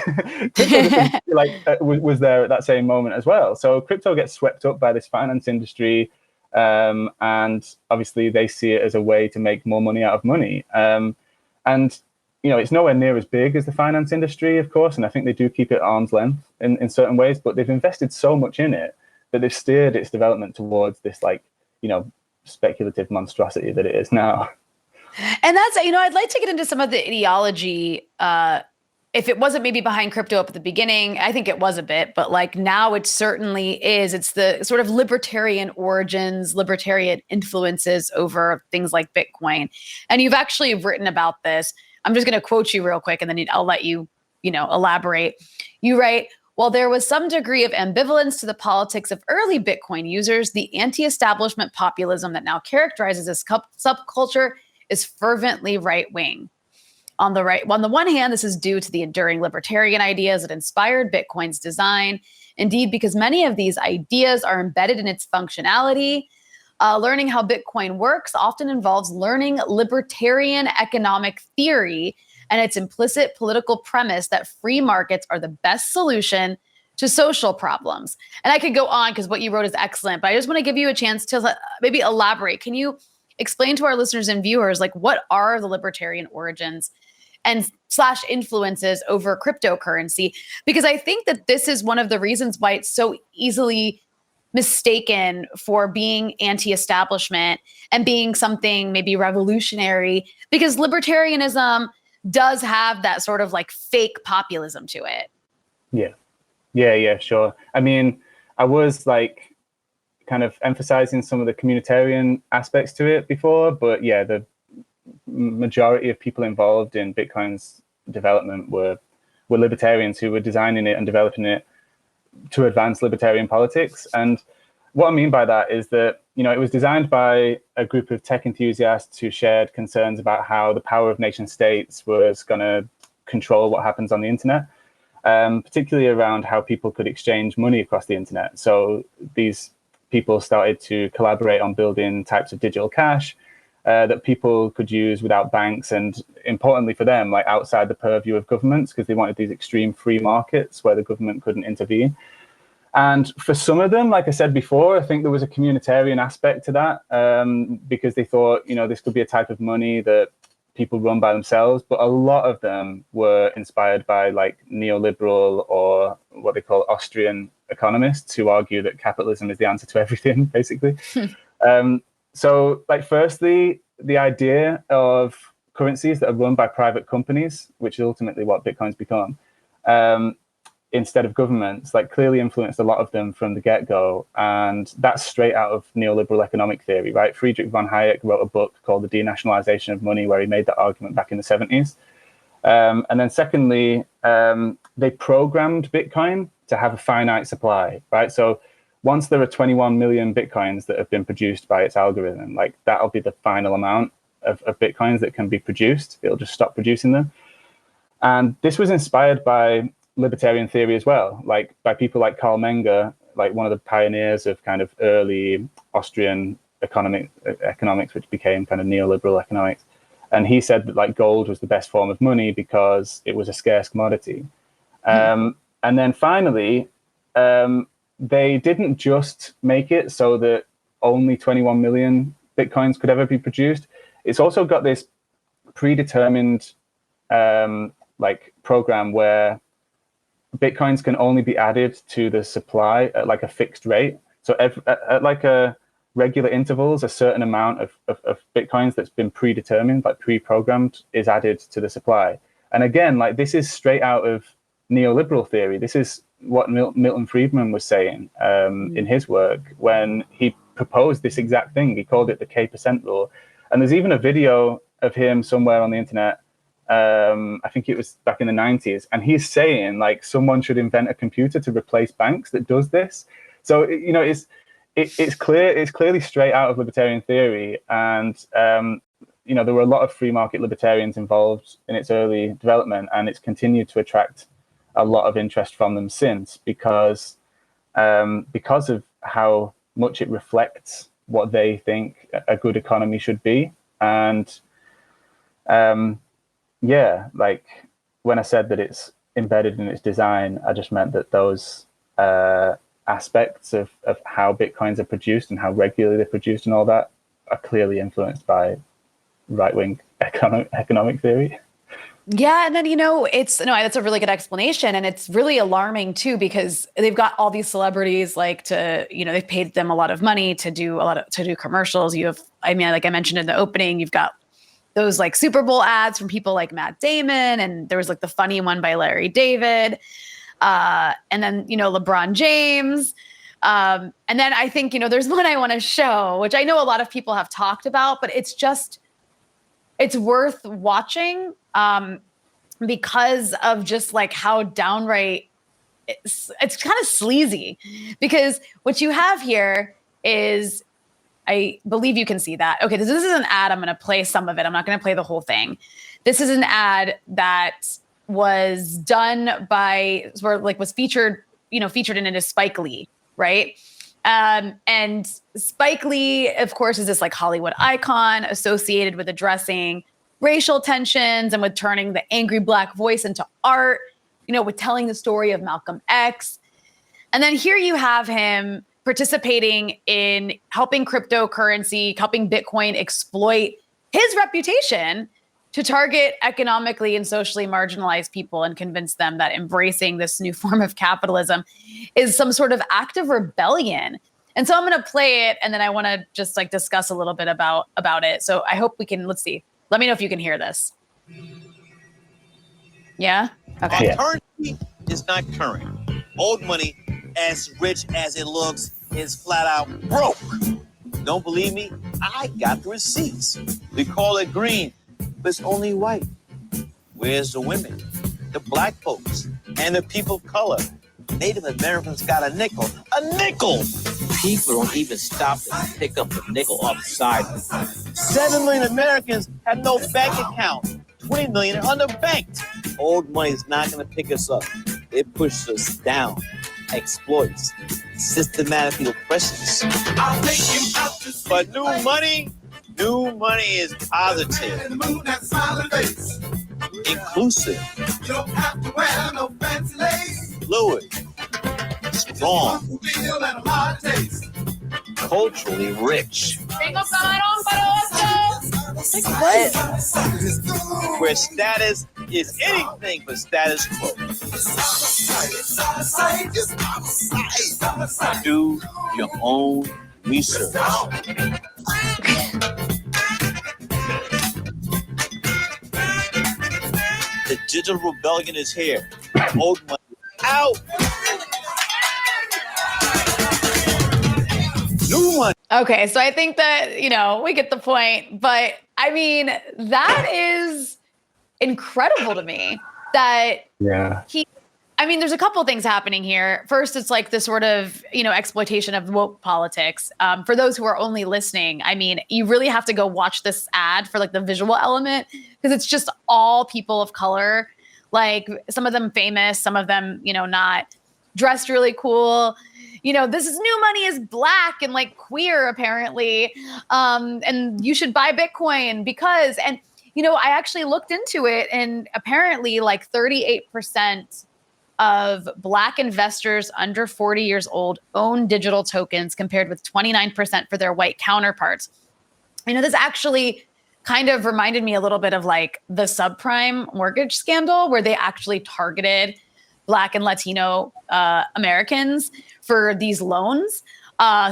crypto just, was there at that same moment as well. So crypto gets swept up by this finance industry, and obviously they see it as a way to make more money out of money. And you know, it's nowhere near as big as the finance industry, of course, and I think they do keep it at arm's length in certain ways, but they've invested so much in it that they've steered its development towards this, like, you know, speculative monstrosity that it is now. And that's, you know, I'd like to get into some of the ideology. If it wasn't maybe behind crypto up at the beginning, I think it was a bit, but like now it certainly is. It's the sort of libertarian origins, libertarian influences over things like Bitcoin. And you've actually written about this. I'm just going to quote you real quick, and then I'll let you, you know, elaborate. You write, while there was some degree of ambivalence to the politics of early Bitcoin users, the anti-establishment populism that now characterizes this subculture is fervently right-wing. On the one hand, this is due to the enduring libertarian ideas that inspired Bitcoin's design. Indeed, because many of these ideas are embedded in its functionality. Learning how Bitcoin works often involves learning libertarian economic theory and its implicit political premise that free markets are the best solution to social problems. And I could go on because what you wrote is excellent, but I just want to give you a chance to maybe elaborate. Can you explain to our listeners and viewers, like, what are the libertarian origins and / influences over cryptocurrency? Because I think that this is one of the reasons why it's so easily mistaken for being anti-establishment and being something maybe revolutionary, because libertarianism does have that sort of like fake populism to it. Yeah, sure. I mean, I was like kind of emphasizing some of the communitarian aspects to it before, but yeah, the majority of people involved in Bitcoin's development were libertarians who were designing it and developing it to advance libertarian politics. And what I mean by that is that, you know, it was designed by a group of tech enthusiasts who shared concerns about how the power of nation states was going to control what happens on the internet, particularly around how people could exchange money across the internet. So these people started to collaborate on building types of digital cash that people could use without banks, and importantly for them, like outside the purview of governments, because they wanted these extreme free markets where the government couldn't intervene. And for some of them, like I said before, I think there was a communitarian aspect to that, because they thought, you know, this could be a type of money that people run by themselves. But a lot of them were inspired by like neoliberal or what they call Austrian economists who argue that capitalism is the answer to everything, basically. So, like, firstly, the idea of currencies that are run by private companies, which is ultimately what Bitcoin's become, instead of governments, like, clearly influenced a lot of them from the get-go. And that's straight out of neoliberal economic theory, right? Friedrich von Hayek wrote a book called The Denationalization of Money, where he made that argument back in the 70s. And then secondly, they programmed Bitcoin to have a finite supply, right? So once there are 21 million Bitcoins that have been produced by its algorithm, like that'll be the final amount of Bitcoins that can be produced. It'll just stop producing them. And this was inspired by libertarian theory as well, like by people like Karl Menger, like one of the pioneers of kind of early Austrian economics, which became kind of neoliberal economics. And he said that like gold was the best form of money because it was a scarce commodity. And then finally, they didn't just make it so that only 21 million Bitcoins could ever be produced. it's also got this predetermined like program where Bitcoins can only be added to the supply at like a fixed rate. So at like a regular intervals, a certain amount of Bitcoins that's been predetermined, like pre-programmed, is added to the supply. And again, like this is straight out of neoliberal theory. This is what Milton Friedman was saying in his work when he proposed this exact thing. He called it the K% rule. And there's even a video of him somewhere on the internet. I think it was back in the 90s. And he's saying like someone should invent a computer to replace banks that does this. So, you know, it's clearly straight out of libertarian theory. And, you know, there were a lot of free market libertarians involved in its early development, and it's continued to attract a lot of interest from them since because of how much it reflects what they think a good economy should be. And yeah, like when I said that it's embedded in its design, I just meant that those aspects of how Bitcoins are produced and how regularly they're produced and all that are clearly influenced by right-wing economic theory. Yeah, and then that's a really good explanation, and it's really alarming too because they've got all these celebrities they've paid them a lot of money to do commercials. You have, like I mentioned in the opening, you've got those like Super Bowl ads from people like Matt Damon, and there was like the funny one by Larry David, and then LeBron James, and then I think there's one I want to show, which I know a lot of people have talked about, but it's worth watching because of just like how downright it's kind of sleazy. Because what you have here is, I believe you can see that. Okay, this is an ad. I'm going to play some of it. I'm not going to play the whole thing. This is an ad that was done was featured in it as Spike Lee, right? And Spike Lee, of course, is this like Hollywood icon associated with addressing racial tensions and with turning the angry Black voice into art, with telling the story of Malcolm X. And then here you have him participating in helping cryptocurrency, helping Bitcoin exploit his reputation to target economically and socially marginalized people and convince them that embracing this new form of capitalism is some sort of act of rebellion. And so I'm going to play it, and then I want to just like discuss a little bit about it. So I hope we can, let's see. Let me know if you can hear this. Yeah? Okay. Our currency is not current. Old money, as rich as it looks, is flat out broke. Don't believe me? I got the receipts. We call it green, but it's only white. Where's the women, the Black folks, and the people of color? Native Americans got a nickel. A nickel! People don't even stop and pick up the nickel off the sidewalk. 7 million Americans have no bank account. 20 million are underbanked. Old money is not going to pick us up. It pushes us down, exploits, systematically oppresses us. But new money is positive, inclusive, you don't have to wear no fancy lace. Fluid, strong, culturally rich. Where status is anything but status quo. Do your own research. The digital rebellion is here. Old money out. New money. Okay, so I think that, we get the point. But I mean, that is incredible to me that there's a couple of things happening here. First, it's like the sort of, exploitation of woke politics. For those who are only listening, I mean, you really have to go watch this ad for like the visual element, because it's just all people of color, like some of them famous, some of them, not, dressed really cool. This is new money is Black and like queer apparently. And you should buy Bitcoin because, and, I actually looked into it, and apparently like 38% of Black investors under 40 years old own digital tokens, compared with 29% for their white counterparts. This actually kind of reminded me a little bit of like the subprime mortgage scandal, where they actually targeted Black and Latino Americans for these loans,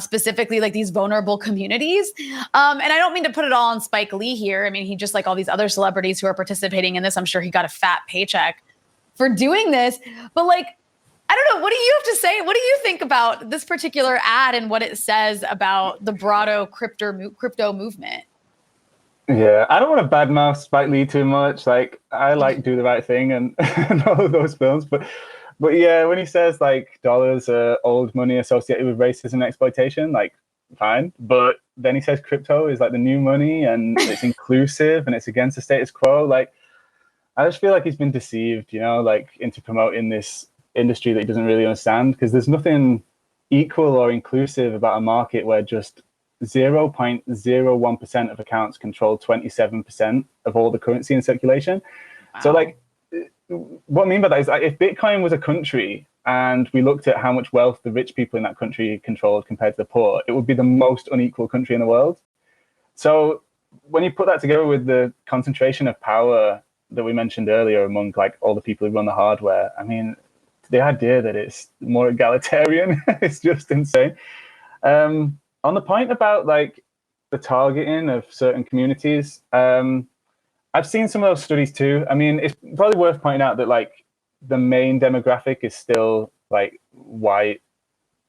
specifically like these vulnerable communities. And I don't mean to put it all on Spike Lee here. I mean, he just like all these other celebrities who are participating in this, I'm sure he got a fat paycheck for doing this. But like, I don't know. What do you have to say? What do you think about this particular ad and what it says about the broader crypto movement? Yeah, I don't want to badmouth Spike Lee too much. Like, I like Do the Right Thing and, and all of those films, but yeah, when he says like dollars are old money associated with racism and exploitation, like fine. But then he says crypto is like the new money and it's inclusive and it's against the status quo. Like, I just feel like he's been deceived, you know, like into promoting this industry that he doesn't really understand, because there's nothing equal or inclusive about a market where just 0.01% of accounts control 27% of all the currency in circulation. Wow. So like, what I mean by that is like, if Bitcoin was a country and we looked at how much wealth the rich people in that country controlled compared to the poor, it would be the most unequal country in the world. So when you put that together with the concentration of power that we mentioned earlier among like all the people who run the hardware, I mean, the idea that it's more egalitarian is just insane. On the point about like the targeting of certain communities, I've seen some of those studies too. I mean, it's probably worth pointing out that like the main demographic is still like white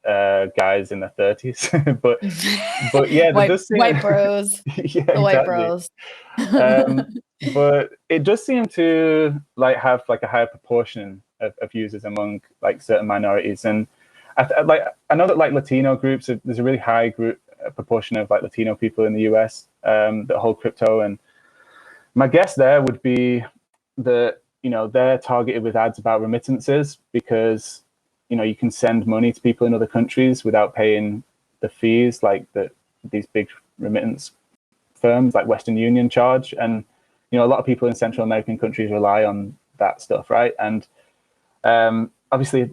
guys in their 30s, but yeah, white bros, yeah, the white exactly. bros. But it does seem to like have like a higher proportion of users among like certain minorities, and I know that like Latino groups, there's a really high proportion of like Latino people in the US that hold crypto, and my guess there would be that, you know, they're targeted with ads about remittances because, you know, you can send money to people in other countries without paying the fees like these big remittance firms like Western Union charge. And, you know, a lot of people in Central American countries rely on that stuff, right? And obviously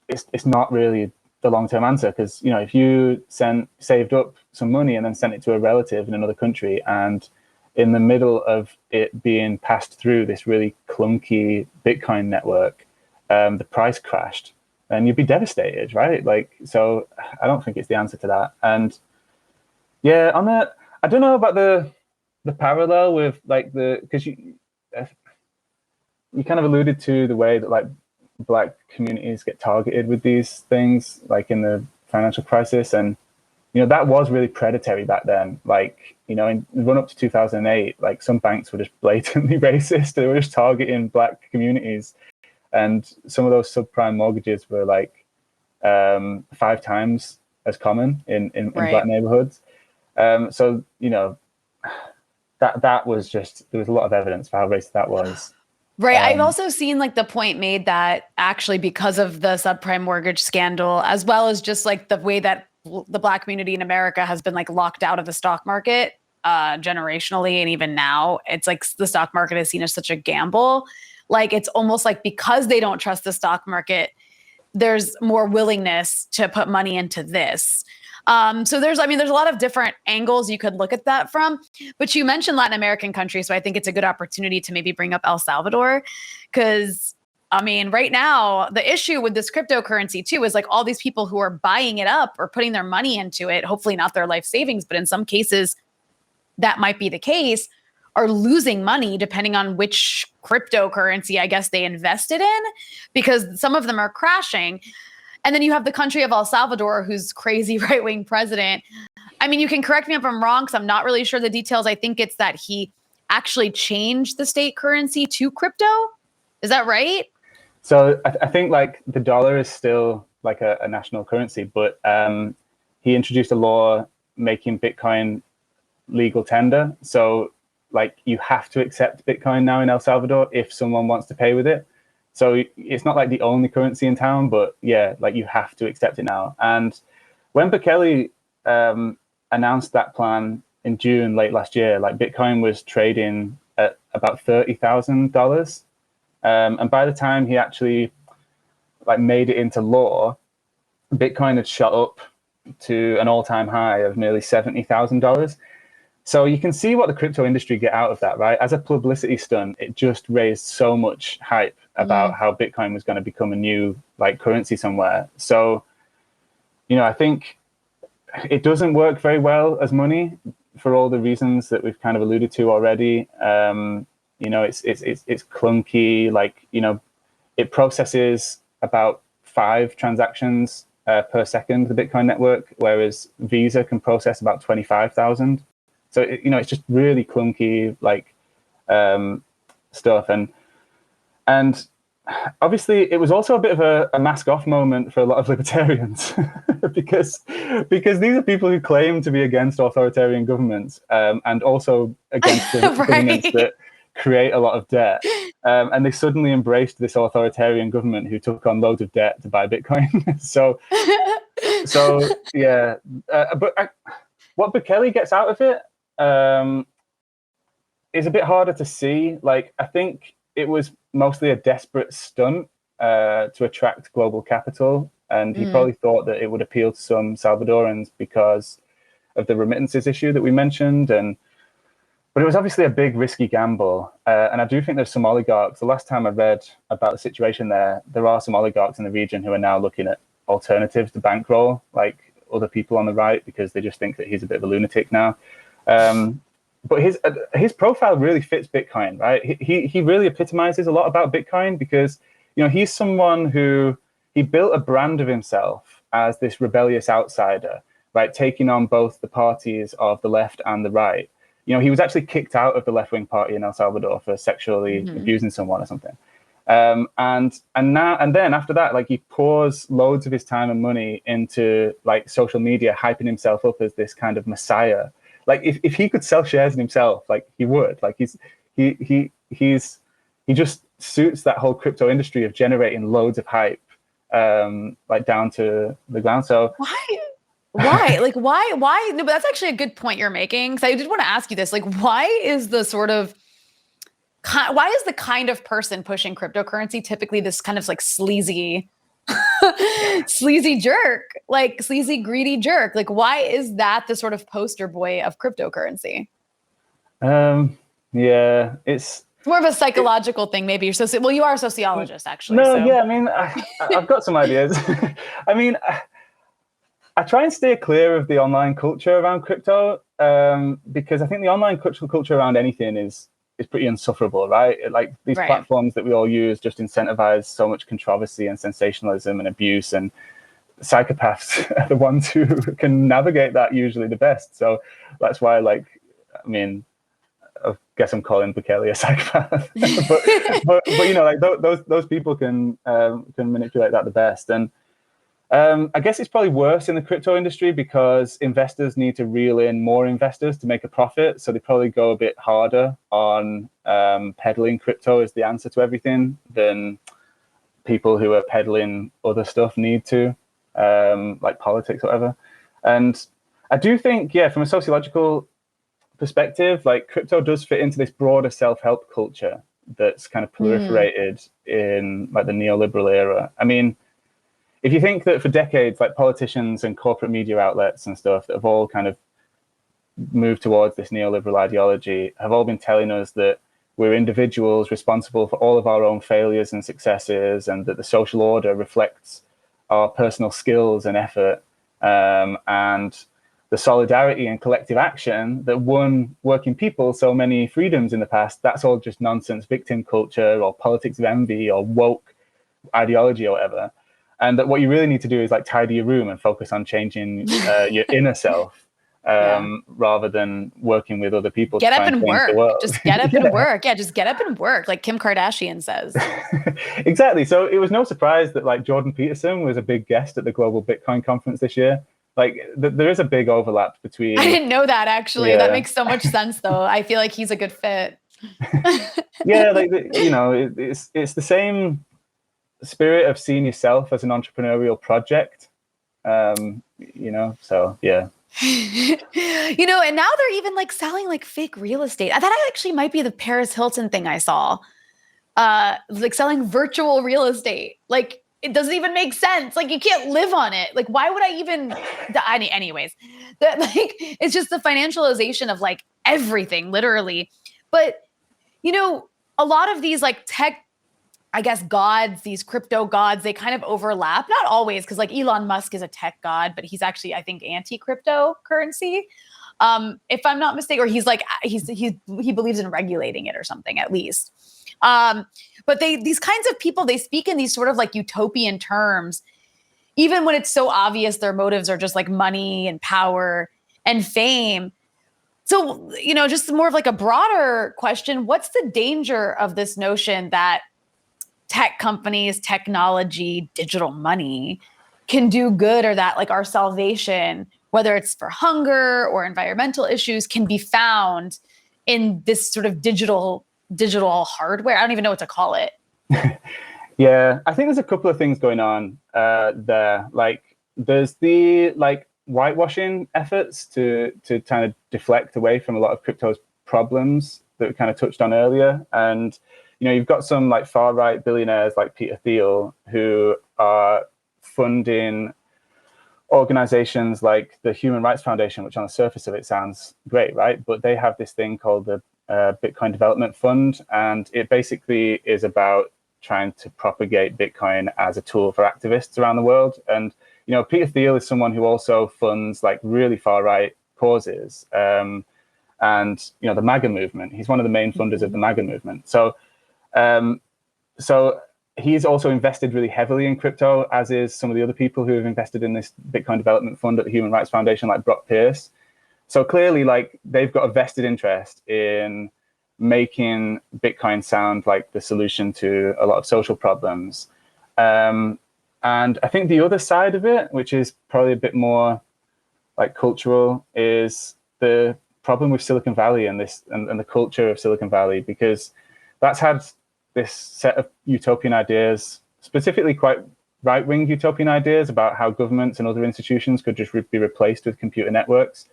it's not really the long-term answer, because, you know, if you saved up some money and then sent it to a relative in another country, and in the middle of it being passed through this really clunky Bitcoin network, the price crashed, and you'd be devastated, right? Like, so I don't think it's the answer to that. And yeah, on that, I don't know about the parallel with like because you kind of alluded to the way that like Black communities get targeted with these things, like in the financial crisis. And, you know, that was really predatory back then. Like, you know, in the run up to 2008, like some banks were just blatantly racist. They were just targeting Black communities. And some of those subprime mortgages were like 5 times as common in right. Black neighborhoods. So, you know, that was just, there was a lot of evidence for how racist that was. Right. I've also seen like the point made that actually because of the subprime mortgage scandal, as well as just like the way that the Black community in America has been like locked out of the stock market generationally, and even now, it's like the stock market is seen as such a gamble. Like it's almost like because they don't trust the stock market, there's more willingness to put money into this. So there's a lot of different angles you could look at that from, but you mentioned Latin American countries. So I think it's a good opportunity to maybe bring up El Salvador, because I mean, right now, the issue with this cryptocurrency too, is like all these people who are buying it up or putting their money into it, hopefully not their life savings, but in some cases that might be the case, are losing money depending on which cryptocurrency, I guess, they invested in, because some of them are crashing. And then you have the country of El Salvador, whose crazy right-wing president. I mean, you can correct me if I'm wrong, because I'm not really sure the details. I think it's that he actually changed the state currency to crypto. Is that right? So I think like the dollar is still like a national currency, but he introduced a law making Bitcoin legal tender. So like you have to accept Bitcoin now in El Salvador if someone wants to pay with it. So it's not like the only currency in town, but yeah, like you have to accept it now. And when Bukele announced that plan in June late last year, like Bitcoin was trading at about $30,000. And by the time he actually like made it into law, Bitcoin had shot up to an all-time high of nearly $70,000. So you can see what the crypto industry get out of that, right? As a publicity stunt, it just raised so much hype about how Bitcoin was going to become a new like currency somewhere. So, I think it doesn't work very well as money for all the reasons that we've kind of alluded to already. It's clunky. Like, it processes about 5 transactions per second, the Bitcoin network, whereas Visa can process about 25,000. So, it's just really clunky, like stuff. And obviously, it was also a bit of a mask-off moment for a lot of libertarians because these are people who claim to be against authoritarian governments and also against governments that create a lot of debt. And they suddenly embraced this authoritarian government who took on loads of debt to buy Bitcoin. so yeah. But what Bukele gets out of it is a bit harder to see. Like, I think it was mostly a desperate stunt to attract global capital. And he probably thought that it would appeal to some Salvadorans because of the remittances issue that we mentioned. But it was obviously a big, risky gamble. And I do think there's some oligarchs. The last time I read about the situation there are some oligarchs in the region who are now looking at alternatives to bankroll, like other people on the right, because they just think that he's a bit of a lunatic now. But his profile really fits Bitcoin, right? He really epitomizes a lot about Bitcoin because, he's someone who he built a brand of himself as this rebellious outsider, right? Taking on both the parties of the left and the right. He was actually kicked out of the left-wing party in El Salvador for sexually abusing someone or something. And then after that, like, he pours loads of his time and money into like social media, hyping himself up as this kind of messiah. Like, if he could sell shares in himself, like, he would. Like, he just suits that whole crypto industry of generating loads of hype, like down to the ground. So why? Like, why? No, but that's actually a good point you're making. Because I did want to ask you this. Like, why is the kind of person pushing cryptocurrency typically this kind of like sleazy jerk, like sleazy, greedy jerk? Like, why is that the sort of poster boy of cryptocurrency? Yeah, it's more of a psychological thing, maybe. You are a sociologist, actually. No, so. yeah, I mean, I've got some ideas. I mean, I try and steer clear of the online culture around crypto because I think the online culture around anything is pretty insufferable, right? Like, these platforms that we all use just incentivize so much controversy and sensationalism and abuse, and psychopaths are the ones who can navigate that usually the best. So that's why, like, I mean, I guess I'm calling Bukele a psychopath, but like those people can manipulate that the best. And I guess it's probably worse in the crypto industry because investors need to reel in more investors to make a profit. So they probably go a bit harder on peddling crypto as the answer to everything than people who are peddling other stuff need to, like politics or whatever. And I do think, from a sociological perspective, like, crypto does fit into this broader self-help culture that's kind of proliferated in like the neoliberal era. I mean, if you think that for decades, like, politicians and corporate media outlets and stuff that have all kind of moved towards this neoliberal ideology have all been telling us that we're individuals responsible for all of our own failures and successes, and that the social order reflects our personal skills and effort, and the solidarity and collective action that won working people so many freedoms in the past, that's all just nonsense victim culture or politics of envy or woke ideology or whatever. And that what you really need to do is like tidy your room and focus on changing your inner self rather than working with other people. Get up and work. Just get up and work. Yeah, just get up and work, like Kim Kardashian says. Exactly. So it was no surprise that like Jordan Peterson was a big guest at the Global Bitcoin Conference this year. Like, there is a big overlap between... I didn't know that, actually. Yeah. That makes so much sense, though. I feel like he's a good fit. Yeah, like, it's the same spirit of seeing yourself as an entrepreneurial project, so, yeah. And now they're even, like, selling, like, fake real estate. That actually might be the Paris Hilton thing I saw. Like, selling virtual real estate. Like, it doesn't even make sense. Like, you can't live on it. Like, why would I even... Anyways, that, like, it's just the financialization of, like, everything, literally. But, a lot of these like tech, I guess, gods, these crypto gods, they kind of overlap. Not always, because like Elon Musk is a tech god, but he's actually, I think, anti-cryptocurrency. If I'm not mistaken, or he's like, he believes in regulating it or something, at least. But these kinds of people, they speak in these sort of like utopian terms, even when it's so obvious their motives are just like money and power and fame. So, just more of like a broader question, what's the danger of this notion that tech companies, technology, digital money can do good, or that like our salvation, whether it's for hunger or environmental issues, can be found in this sort of digital hardware? I don't even know what to call it. Yeah, I think there's a couple of things going on there. Like, there's the like whitewashing efforts to kind of deflect away from a lot of crypto's problems that we kind of touched on earlier. And you've got some like far right billionaires like Peter Thiel who are funding organizations like the Human Rights Foundation, which on the surface of it sounds great, right? But they have this thing called the Bitcoin Development Fund, and it basically is about trying to propagate Bitcoin as a tool for activists around the world. And Peter Thiel is someone who also funds like really far right causes, and the MAGA movement. He's one of the main funders of the MAGA movement. So he's also invested really heavily in crypto, as is some of the other people who have invested in this Bitcoin Development Fund at the Human Rights Foundation, like Brock Pierce. So clearly, like, they've got a vested interest in making Bitcoin sound like the solution to a lot of social problems. And I think the other side of it, which is probably a bit more like cultural, is the problem with Silicon Valley and the culture of Silicon Valley, because that's had this set of utopian ideas, specifically quite right-wing utopian ideas about how governments and other institutions could just be replaced with computer networks.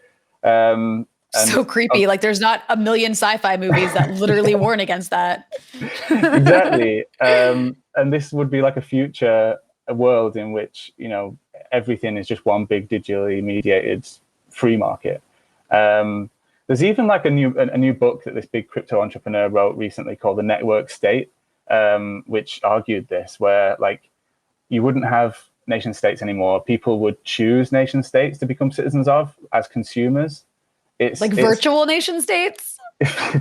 So creepy. Like, there's not a million sci-fi movies that literally warn against that. Exactly. And this would be like a world in which, everything is just one big digitally mediated free market. There's even like a new book that this big crypto entrepreneur wrote recently called The Network State, which argued this, where like you wouldn't have nation states anymore. People would choose nation states to become citizens of as consumers. It's virtual nation states.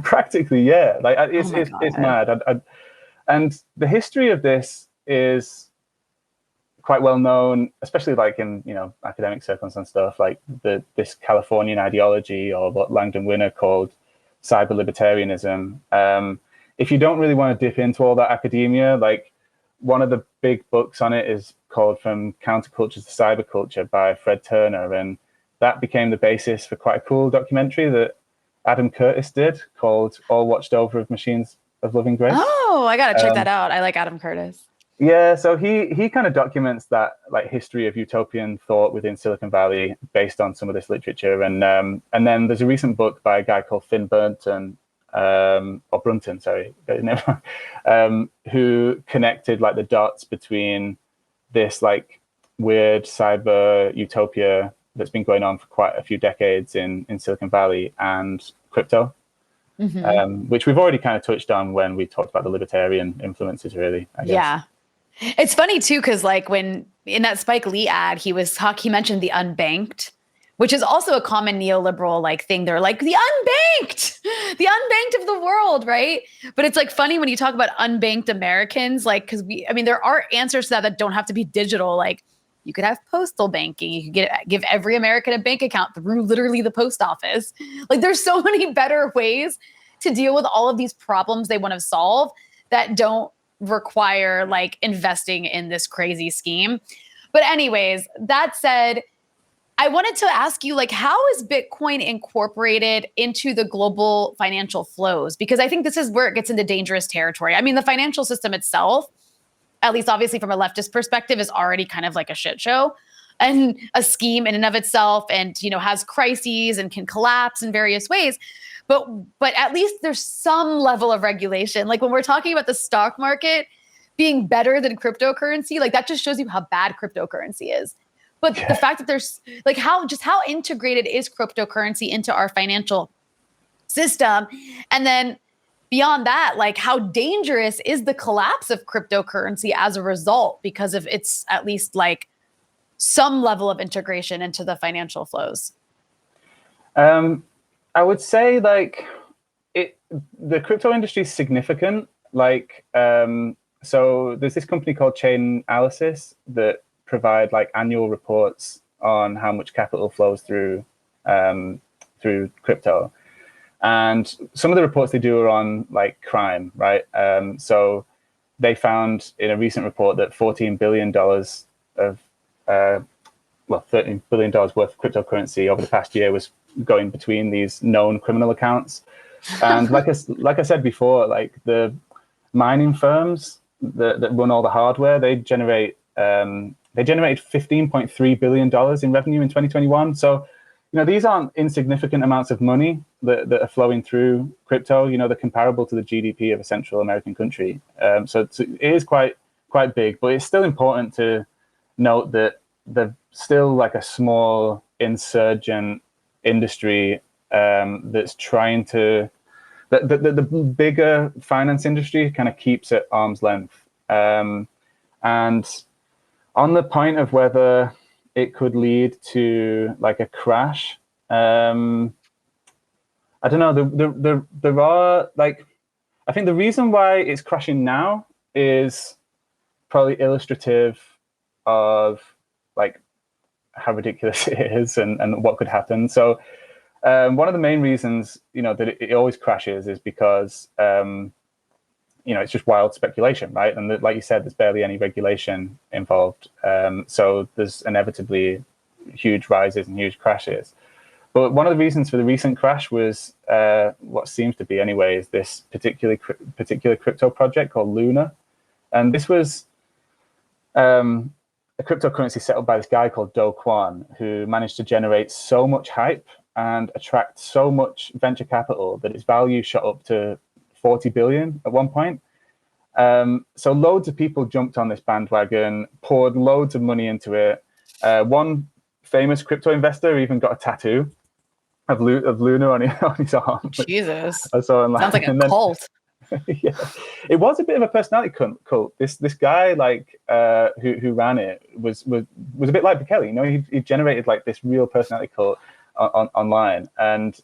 Practically, yeah. Like it's mad. And the history of this is quite well known, especially like in academic circles and stuff, like this Californian ideology, or what Langdon Winner called cyber libertarianism. If you don't really want to dip into all that academia, like one of the big books on it is called From Counterculture to Cyberculture by Fred Turner, and that became the basis for quite a cool documentary that Adam Curtis did called All Watched Over of Machines of Loving Grace. Oh, I gotta check that out. I like Adam Curtis. Yeah, so he kind of documents that like history of utopian thought within Silicon Valley based on some of this literature, and then there's a recent book by a guy called Finn Brunton, who connected like the dots between this like weird cyber utopia that's been going on for quite a few decades in Silicon Valley and crypto, which we've already kind of touched on when we talked about the libertarian influences, really, I guess. Yeah. It's funny too, because like when in that Spike Lee ad, he mentioned the unbanked, which is also a common neoliberal like thing. They're like the unbanked of the world, right? But it's like funny when you talk about unbanked Americans, like because there are answers to that don't have to be digital. Like you could have postal banking. You could give every American a bank account through literally the post office. Like there's so many better ways to deal with all of these problems they want to solve that don't require like investing in this crazy scheme. But anyways, that said, I wanted to ask you, like, how is Bitcoin incorporated into the global financial flows? Because I think this is where it gets into dangerous territory. I mean, the financial system itself, at least obviously from a leftist perspective, is already kind of like a shit show and a scheme in and of itself, and has crises and can collapse in various ways. But at least there's some level of regulation. Like when we're talking about the stock market being better than cryptocurrency, like that just shows you how bad cryptocurrency is. But the fact that there's like how integrated is cryptocurrency into our financial system. And then beyond that, like how dangerous is the collapse of cryptocurrency as a result because of its at least like some level of integration into the financial flows? I would say like the crypto industry is significant. Like, so there's this company called Chainalysis that provide like annual reports on how much capital flows through crypto. And some of the reports they do are on like crime, right? So they found in a recent report that $14 billion of, $13 billion worth of cryptocurrency over the past year was going between these known criminal accounts. And like I said before, like the mining firms that run all the hardware, they generated $15.3 billion in revenue in 2021. So, these aren't insignificant amounts of money that are flowing through crypto. They're comparable to the GDP of a Central American country. So it is quite big, but it's still important to note that they're still like a small insurgent industry that's trying to. The bigger finance industry kind of keeps at arm's length. And on the point of whether it could lead to like a crash, I don't know. There are like, I think the reason why it's crashing now is probably illustrative of like how ridiculous it is and what could happen. So one of the main reasons, that it always crashes is because, it's just wild speculation, right? And like you said, there's barely any regulation involved. So there's inevitably huge rises and huge crashes. But one of the reasons for the recent crash was what seems to be anyway, is this particular crypto project called Luna. And this was a cryptocurrency set up by this guy called Do Kwon, who managed to generate so much hype and attract so much venture capital that its value shot up to 40 billion at one point. So loads of people jumped on this bandwagon, poured loads of money into it. One famous crypto investor even got a tattoo of Luna on his arm. Jesus. I saw online. Sounds like a cult. Yeah, it was a bit of a personality cult. This guy like who ran it was a bit like Bukele. He generated like this real personality cult online, and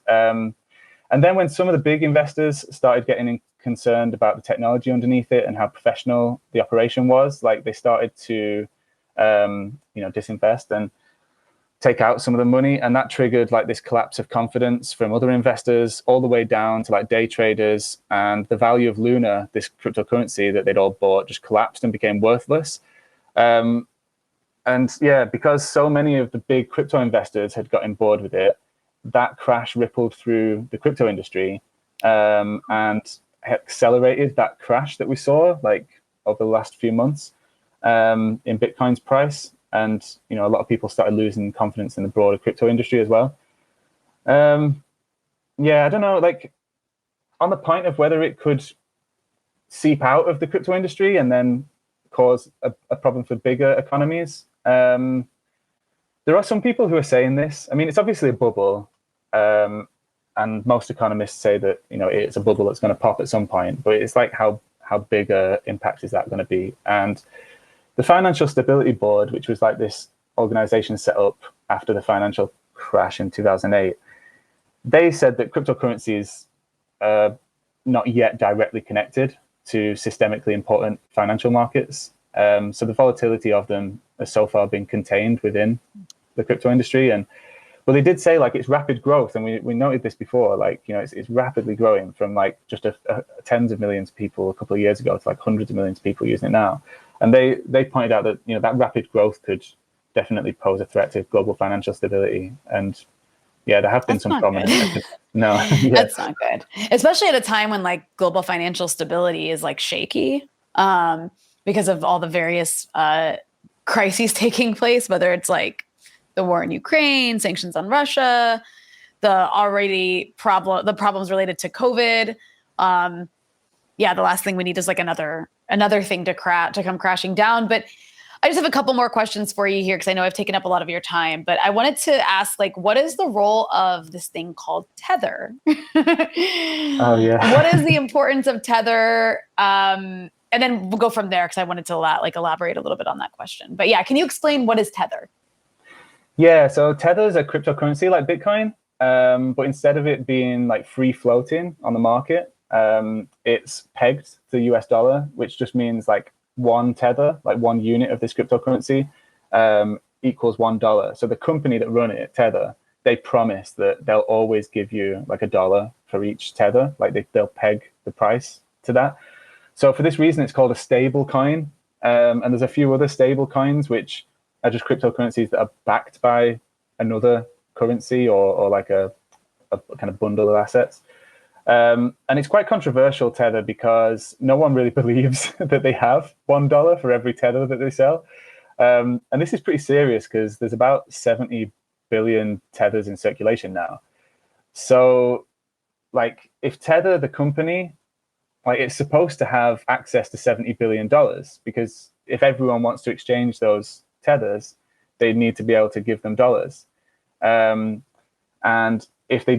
then when some of the big investors started getting concerned about the technology underneath it and how professional the operation was, like they started to disinvest and take out some of the money, and that triggered like this collapse of confidence from other investors all the way down to like day traders, and the value of Luna, this cryptocurrency that they'd all bought, just collapsed and became worthless. And yeah, because so many of the big crypto investors had gotten bored with it, that crash rippled through the crypto industry and accelerated that crash that we saw like over the last few months in Bitcoin's price. And a lot of people started losing confidence in the broader crypto industry as well. Yeah, I don't know, like on the point of whether it could seep out of the crypto industry and then cause a problem for bigger economies. There are some people who are saying this. I mean, it's obviously a bubble, and most economists say that it's a bubble that's going to pop at some point. But it's like how big a impact is that going to be? And the Financial Stability Board, which was like this organization set up after the financial crash in 2008, they said that cryptocurrencies are not yet directly connected to systemically important financial markets. So the volatility of them has so far been contained within the crypto industry. But they did say like it's rapid growth, and we noted this before, like it's rapidly growing from like just tens of millions of people a couple of years ago to like hundreds of millions of people using it now. And they pointed out that that rapid growth could definitely pose a threat to global financial stability. And yeah, there have been some prominent. No, yeah. That's not good, especially at a time when like global financial stability is like shaky because of all the various crises taking place, whether it's like the war in Ukraine, sanctions on Russia, the problems related to COVID. Yeah, the last thing we need is like another thing to come crashing down. But I just have a couple more questions for you here because I know I've taken up a lot of your time, but I wanted to ask, like, what is the role of this thing called tether? Oh yeah. What is the importance of tether? And then we'll go from there because I wanted to elaborate a little bit on that question. But yeah, can you explain what is tether? Yeah, so tether is a cryptocurrency like Bitcoin, but instead of it being like free floating on the market, it's pegged to the US dollar, which just means like one tether, like one unit of this cryptocurrency, equals $1. So the company that run it, Tether, they promise that they'll always give you like $1 for each tether. Like they'll peg the price to that. So for this reason, it's called a stable coin. And there's a few other stable coins which are just cryptocurrencies that are backed by another currency or like a kind of bundle of assets. And it's quite controversial, Tether, because no one really believes that they have $1 for every tether that they sell. And this is pretty serious because there's about 70 billion tethers in circulation now. So like if Tether, the company, like it's supposed to have access to $70 billion because if everyone wants to exchange those tethers, they need to be able to give them dollars. And if they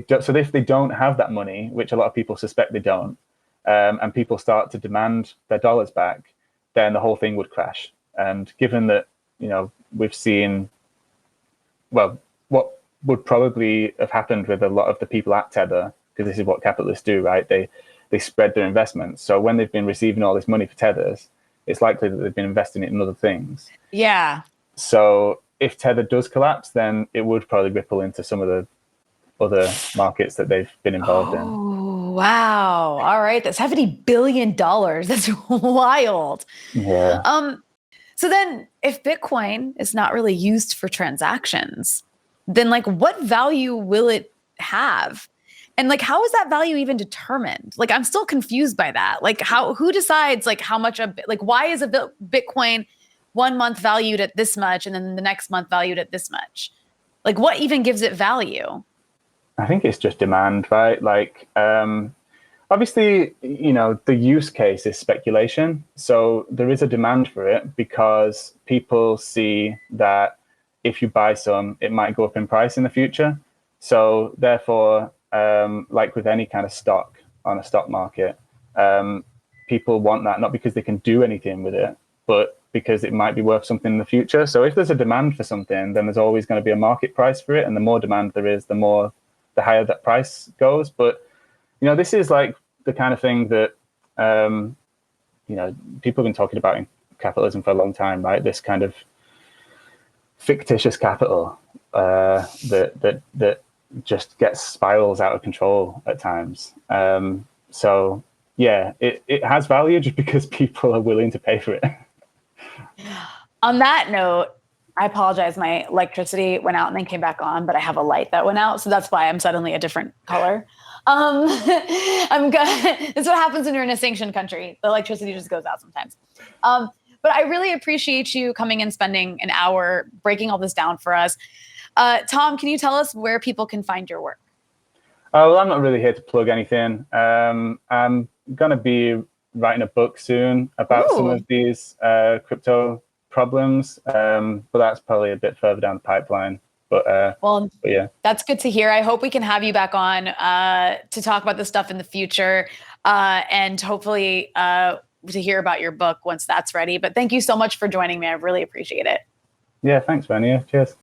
don't have that money, which a lot of people suspect they don't, and people start to demand their dollars back, then the whole thing would crash. And given that, we've seen, well, what would probably have happened with a lot of the people at Tether, because this is what capitalists do, right? They spread their investments. So when they've been receiving all this money for tethers, it's likely that they've been investing it in other things. Yeah. So if Tether does collapse, then it would probably ripple into some of the other markets that they've been involved in. Oh, wow. All right. That's $70 billion. That's wild. Yeah. So then if Bitcoin is not really used for transactions, then like what value will it have? And like, how is that value even determined? Like, I'm still confused by that. Like who decides like how much why is a Bitcoin 1 month valued at this much and then the next month valued at this much? Like what even gives it value? I think it's just demand, right? Like, obviously, the use case is speculation. So there is a demand for it because people see that if you buy some, it might go up in price in the future. So therefore, like with any kind of stock on a stock market, people want that not because they can do anything with it, but because it might be worth something in the future. So if there's a demand for something, then there's always going to be a market price for it. And the more demand there is, the higher that price goes. But, this is like the kind of thing that, people have been talking about in capitalism for a long time, right? This kind of fictitious capital that just spirals out of control at times. So yeah, it has value just because people are willing to pay for it. On that note, I apologize. My electricity went out and then came back on, but I have a light that went out. So that's why I'm suddenly a different color. This is what happens when you're in a sanctioned country. The electricity just goes out sometimes. But I really appreciate you coming and spending an hour breaking all this down for us. Tom, can you tell us where people can find your work? Well, I'm not really here to plug anything. I'm going to be writing a book soon about some of these crypto problems, but that's probably a bit further down the pipeline. But yeah, that's good to hear. I hope we can have you back on to talk about this stuff in the future, and hopefully to hear about your book once that's ready. But thank you so much for joining me. I really appreciate it. Yeah, thanks, Rania. Cheers.